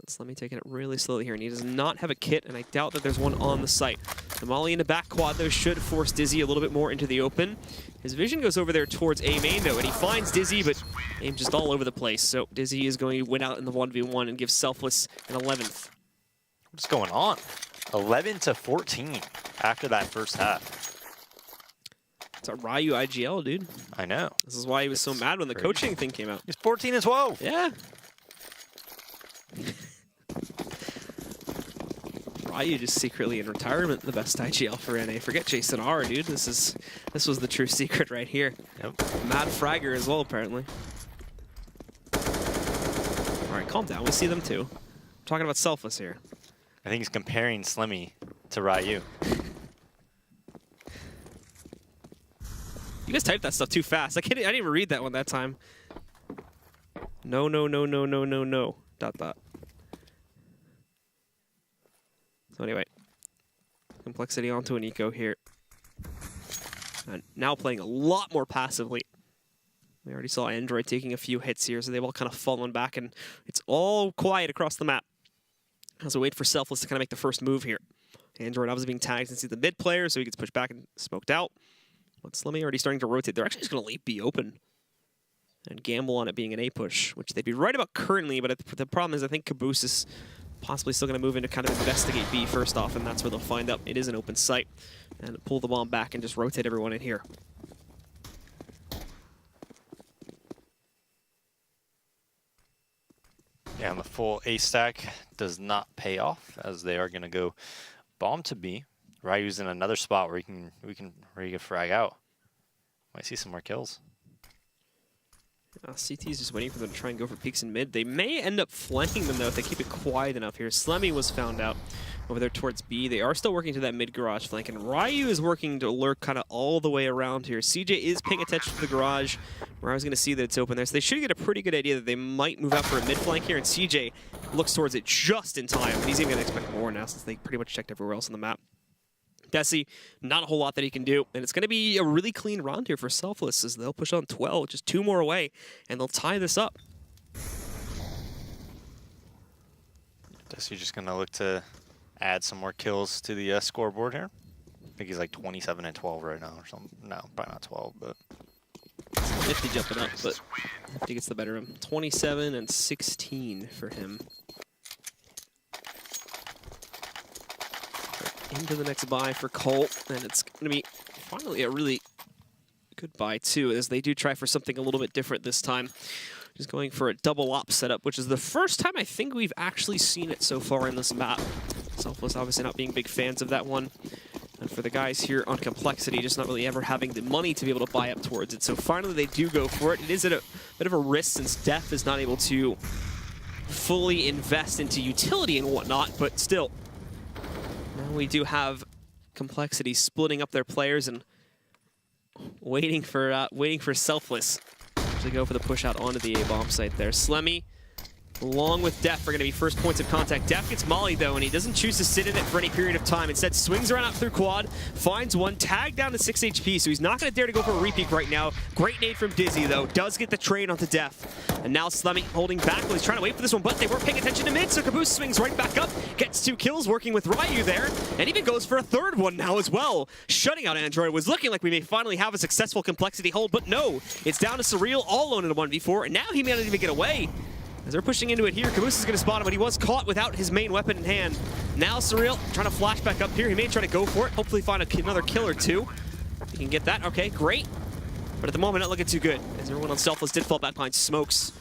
Slemmy taking it really slowly here, and he does not have a kit, and I doubt that there's one on the site. The molly in the back quad, though, should force Dizzy a little bit more into the open. His vision goes over there towards A main, though, and he finds Dizzy, but aim just all over the place. So Dizzy is going to win out in the 1v1 and give Selfless an 11th. What's going on? 11-14 after that first half. It's a Ryu IGL, dude. I know. This is why he was so mad when the coaching thing came out. He's 14-12. Yeah. Ryu just secretly in retirement, the best IGL for NA. Forget Jason R, dude. This was the true secret right here. Yep. Mad Fragger as well, apparently. All right, calm down. We see them too. I'm talking about Selfless here. I think he's comparing Slemmy to Ryu. You guys typed that stuff too fast. I didn't even read that one that time. No, no, no, no, no, no, no. ... So anyway, Complexity onto an eco here. And now playing a lot more passively. We already saw Android taking a few hits here, so they've all kind of fallen back, and it's all quiet across the map. As we wait for Selfless to kind of make the first move here. Android obviously being tagged since he's the mid player, so he gets pushed back and smoked out. But Slemmy already starting to rotate. They're actually just going to leave B open and gamble on it being an A push, which they'd be right about currently, but the problem is I think coBoose is possibly still going to move in to kind of investigate B first off, and that's where they'll find out it is an open site, and pull the bomb back and just rotate everyone in here. Yeah, and the full A stack does not pay off, as they are going to go bomb to B. Ryu's in another spot where he can frag out. Might see some more kills. CT is just waiting for them to try and go for peeks in mid. They may end up flanking them, though, if they keep it quiet enough here. Slemmy was found out over there towards B. They are still working to that mid-garage flank, and Ryu is working to lurk kind of all the way around here. CJ is paying attention to the garage. Ryu's going to see that it's open there, so they should get a pretty good idea that they might move out for a mid-flank here, and CJ looks towards it just in time. But he's even going to expect more now, since they pretty much checked everywhere else on the map. Desi, not a whole lot that he can do, and it's going to be a really clean round here for Selfless as they'll push on 12, just 2 more away, and they'll tie this up. Desi just going to look to add some more kills to the scoreboard here. I think he's like 27-12 right now or something. No, probably not 12, but... Nifty jumping up, but Nifty gets the better of him. 27-16 for him. Into the next buy for coL, and it's going to be finally a really good buy too, as they do try for something a little bit different this time. Just going for a double op setup, which is the first time I think we've actually seen it so far in this map. Selfless obviously not being big fans of that one. And for the guys here on Complexity, just not really ever having the money to be able to buy up towards it. So finally they do go for it. It is at a bit of a risk since Def is not able to fully invest into utility and whatnot, but still. Now we do have Complexity splitting up their players and waiting for Selfless to go for the push out onto the A bomb site there. Slemmy along with Def, are going to be first points of contact. Def gets mollied, though, and he doesn't choose to sit in it for any period of time. Instead, swings around out through quad, finds one, tagged down to 6 HP, so he's not going to dare to go for a repeat right now. Great nade from Dizzy, though. Does get the trade onto Def. And now Slemmy holding back while he's trying to wait for this one, but they weren't paying attention to mid, so Caboose swings right back up, gets 2 kills, working with Ryu there, and even goes for a third one now as well. Shutting out Android. Was looking like we may finally have a successful Complexity hold, but no. It's down to Surreal all alone in a 1v4, and now he may not even get away. As they're pushing into it here, Caboose is going to spot him, but he was caught without his main weapon in hand. Now Surreal trying to flash back up here. He may try to go for it, hopefully find another kill or two. He can get that. Okay, great. But at the moment, not looking too good, as everyone on Selfless did fall back behind smokes.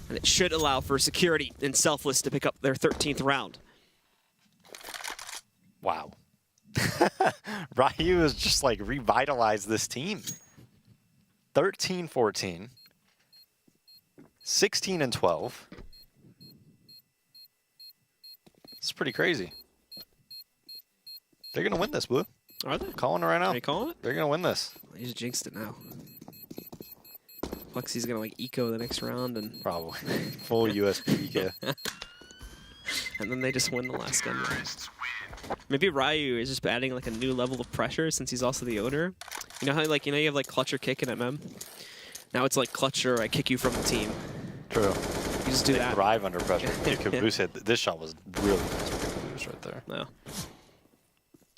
And it should allow for security in Selfless to pick up their 13th round. Wow. Ryu has just like revitalized this team. 13-14. 16-12. It's pretty crazy. They're gonna win this, Blue. Are they? Calling it right now. Are you calling it? They're gonna win this. He just jinxed it now. Plexi's gonna like eco the next round and Probably. Full USP eco. and then they just win the last gun. Maybe Ryu is just adding like a new level of pressure since he's also the owner. You know how you have like clutch or kick in MM? Now it's like clutch or I kick you from the team. True. You just do They that. thrive under pressure. Caboose hit. This shot was really nice for Caboose right there. No.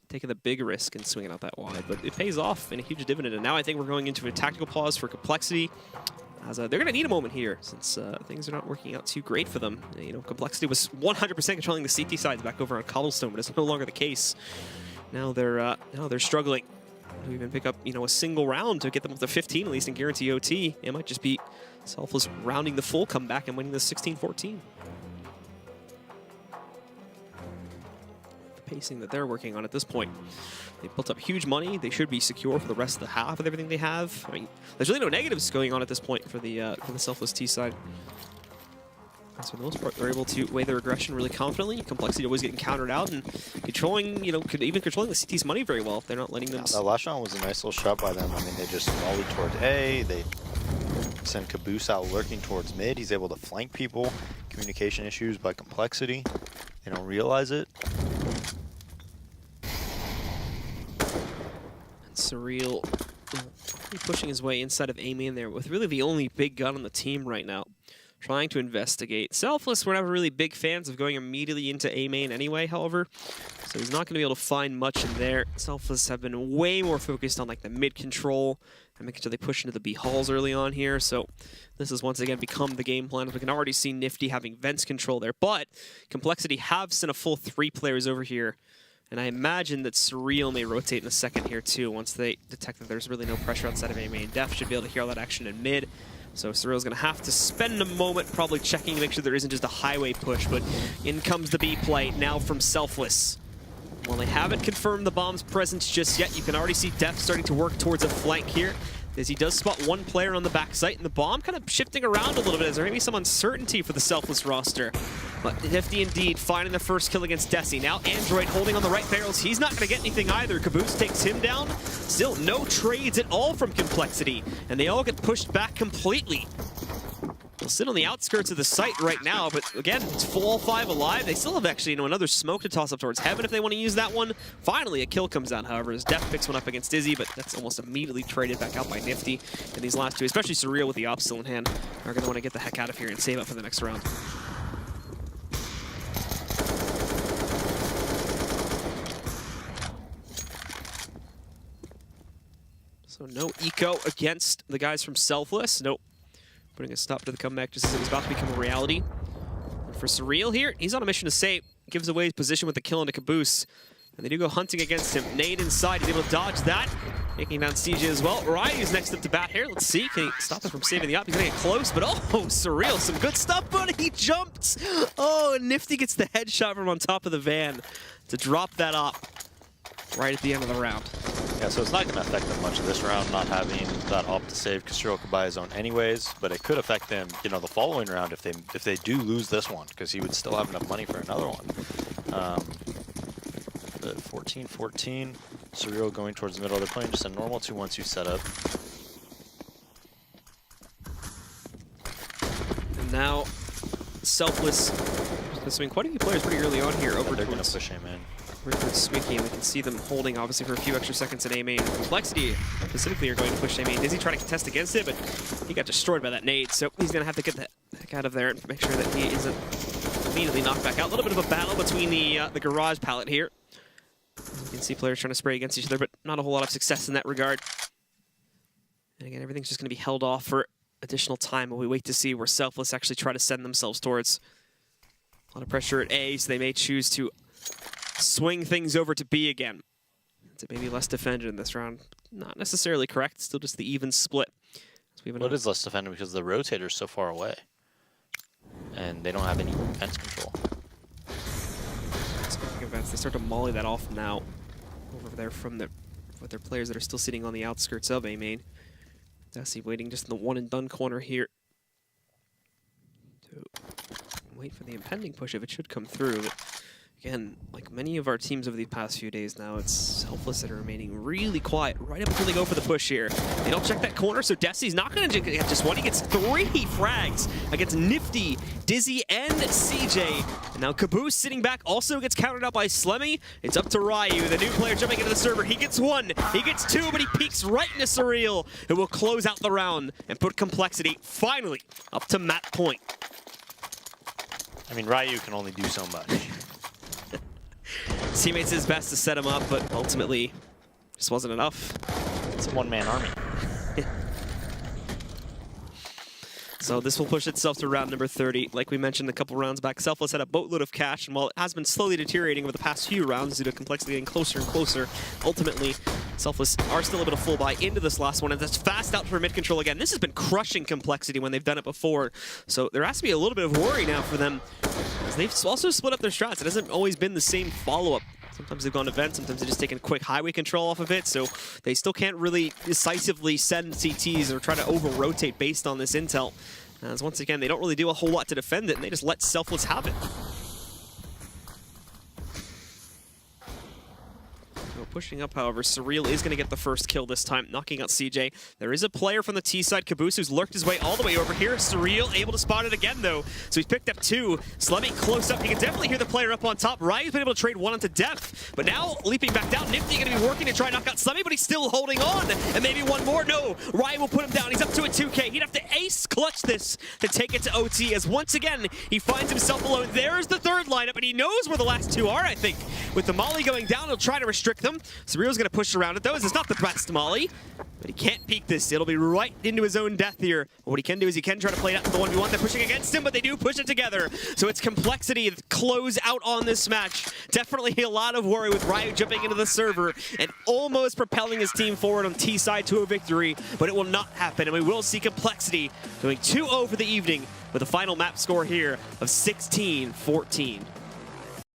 Taking the big risk and swinging out that wide, but it pays off in a huge dividend. And now I think we're going into a tactical pause for Complexity. As they're going to need a moment here since things are not working out too great for them. You know, Complexity was 100% controlling the CT sides back over on Cobblestone, but it's no longer the case. Now they're struggling to even pick up, you know, a single round to get them up to 15 at least and guarantee OT. It might just be Selfless rounding the full comeback and winning this 16-14. The pacing that they're working on at this point. They built up huge money. They should be secure for the rest of the half with everything they have. I mean, there's really no negatives going on at this point for the Selfless T side. And so for the most part, they're able to weigh their aggression really confidently. Complexity always getting countered out and controlling, you know, even controlling the CT's money very well. They're not letting them. Yeah, that last round was a nice little shot by them. I mean, they just volleyed towards A. They send Caboose out lurking towards mid. He's able to flank people. Communication issues by Complexity. They don't realize it. Surreal pushing his way inside of A main there with really the only big gun on the team right now, trying to investigate. Selfless were never really big fans of going immediately into A main anyway, however, so he's not going to be able to find much in there. Selfless have been way more focused on like the mid control and making sure they push into the B halls early on here, so this has once again become the game plan. We can already see Nifty having Vents control there, but Complexity have sent a full 3 players over here. And I imagine that Surreal may rotate in a second here too once they detect that there's really no pressure outside of A main. Def should be able to hear all that action in mid. So Surreal's going to have to spend a moment probably checking to make sure there isn't just a highway push. But in comes the B play now from Selfless. While they haven't confirmed the bomb's presence just yet, you can already see Def starting to work towards a flank here, as he does spot one player on the back site, and the bomb kind of shifting around a little bit as there may be some uncertainty for the Selfless roster. But Nifty indeed finding the first kill against Desi. Now Android holding on the right barrels. He's not going to get anything either. Caboose takes him down. Still no trades at all from Complexity, and they all get pushed back completely. They'll sit on the outskirts of the site right now, but again, it's all 5 alive. They still have actually, you know, another smoke to toss up towards Heaven if they want to use that one. Finally, a kill comes out, however, as Def picks one up against Dizzy, but that's almost immediately traded back out by Nifty. And these last two, especially Surreal with the op still in hand, are going to want to get the heck out of here and save up for the next round. So no eco against the guys from Selfless. Nope. Putting a stop to the comeback just as it was about to become a reality. And for Surreal here, he's on a mission to save. Gives away his position with the kill into Caboose. And they do go hunting against him. Nade inside, he's able to dodge that. Taking down CJ as well. Ryu's next up to bat here. Let's see, can he stop him from saving the op? He's gonna get close, but oh, Surreal, some good stuff, but he jumps. Oh, and Nifty gets the headshot from on top of the van to drop that op right at the end of the round. Yeah, so it's not going to affect them much of this round, not having that op to save, because Shiro could buy his own anyways, but it could affect them, you know, the following round if they do lose this one, because he would still have enough money for another one. The 14-14, Surreal going towards the middle. They're playing just a normal 2-1-2 setup. And now Selfless pursuing quite a few players pretty early on here over They're going towards to push him in. Squeaky, and we can see them holding obviously for a few extra seconds in A main. Complexity specifically are going to push A main. Dizzy trying to contest against it, but he got destroyed by that nade, so he's going to have to get the heck out of there and make sure that he isn't immediately knocked back out. A little bit of a battle between the garage pallet here. You can see players trying to spray against each other, but not a whole lot of success in that regard. And again, everything's just going to be held off for additional time while we wait to see where Selfless actually try to send themselves towards. A lot of pressure at A, so they may choose to swing things over to B again. It's maybe less defended in this round. Not necessarily correct, still just the even split. So we have What is less defended because the rotator's so far away. And they don't have any fence control. Events. They start to molly that off now over there from with their players that are still sitting on the outskirts of A main. Desi waiting just in the one and done corner here to wait for the impending push if it should come through. But again, like many of our teams over the past few days now, it's Selfless that are remaining really quiet right up until they go for the push here. They don't check that corner, so Desi's not going to get just one. He gets 3 frags against Nifty, Dizzy, and CJ. And now Caboose sitting back also gets countered out by Slemmy. It's up to Ryu, the new player jumping into the server. He gets 1, he gets 2, but he peeks right into Surreal, who will close out the round and put Complexity finally up to match point. I mean, Ryu can only do so much. His teammates did his best to set him up, but ultimately just wasn't enough. It's a one-man army. So this will push itself to round number 30. Like we mentioned a couple rounds back, Selfless had a boatload of cash, and while it has been slowly deteriorating over the past few rounds due to Complexity getting closer and closer, ultimately, Selfless are still able to full buy into this last one, and that's fast out for mid control again. This has been crushing Complexity when they've done it before, so there has to be a little bit of worry now for them, as they've also split up their strats. It hasn't always been the same follow-up. Sometimes they've gone to vent, sometimes they've just taken quick highway control off of it, so they still can't really decisively send CTs or try to over-rotate based on this intel. As once again, they don't really do a whole lot to defend it, and they just let Selfless have it. Pushing up, however, Surreal is going to get the first kill this time, knocking out CJ. There is a player from the T side, Caboose, who's lurked his way all the way over here. Surreal able to spot it again, though. So he's picked up 2. Slemmy close up. You can definitely hear the player up on top. Ryu's been able to trade 1 onto Depth, but now leaping back down. Nifty going to be working to try and knock out Slemmy, but he's still holding on. And maybe one more. No, Ryu will put him down. He's up to a 2K. He'd have to ace clutch this to take it to OT, as once again, he finds himself alone. There's the third lineup, and he knows where the last 2 are, I think. With the Molly going down, he'll try to restrict them. Surreal's going to push around it, though, as it's not the best Molly, but he can't peek this. It'll be right into his own death here. But what he can do is he can try to play it out to the 1v1. They're pushing against him, but they do push it together. So it's Complexity that close out on this match. Definitely a lot of worry with Ryu jumping into the server and almost propelling his team forward on T side to a victory, but it will not happen, and we will see Complexity doing 2-0 for the evening with a final map score here of 16-14.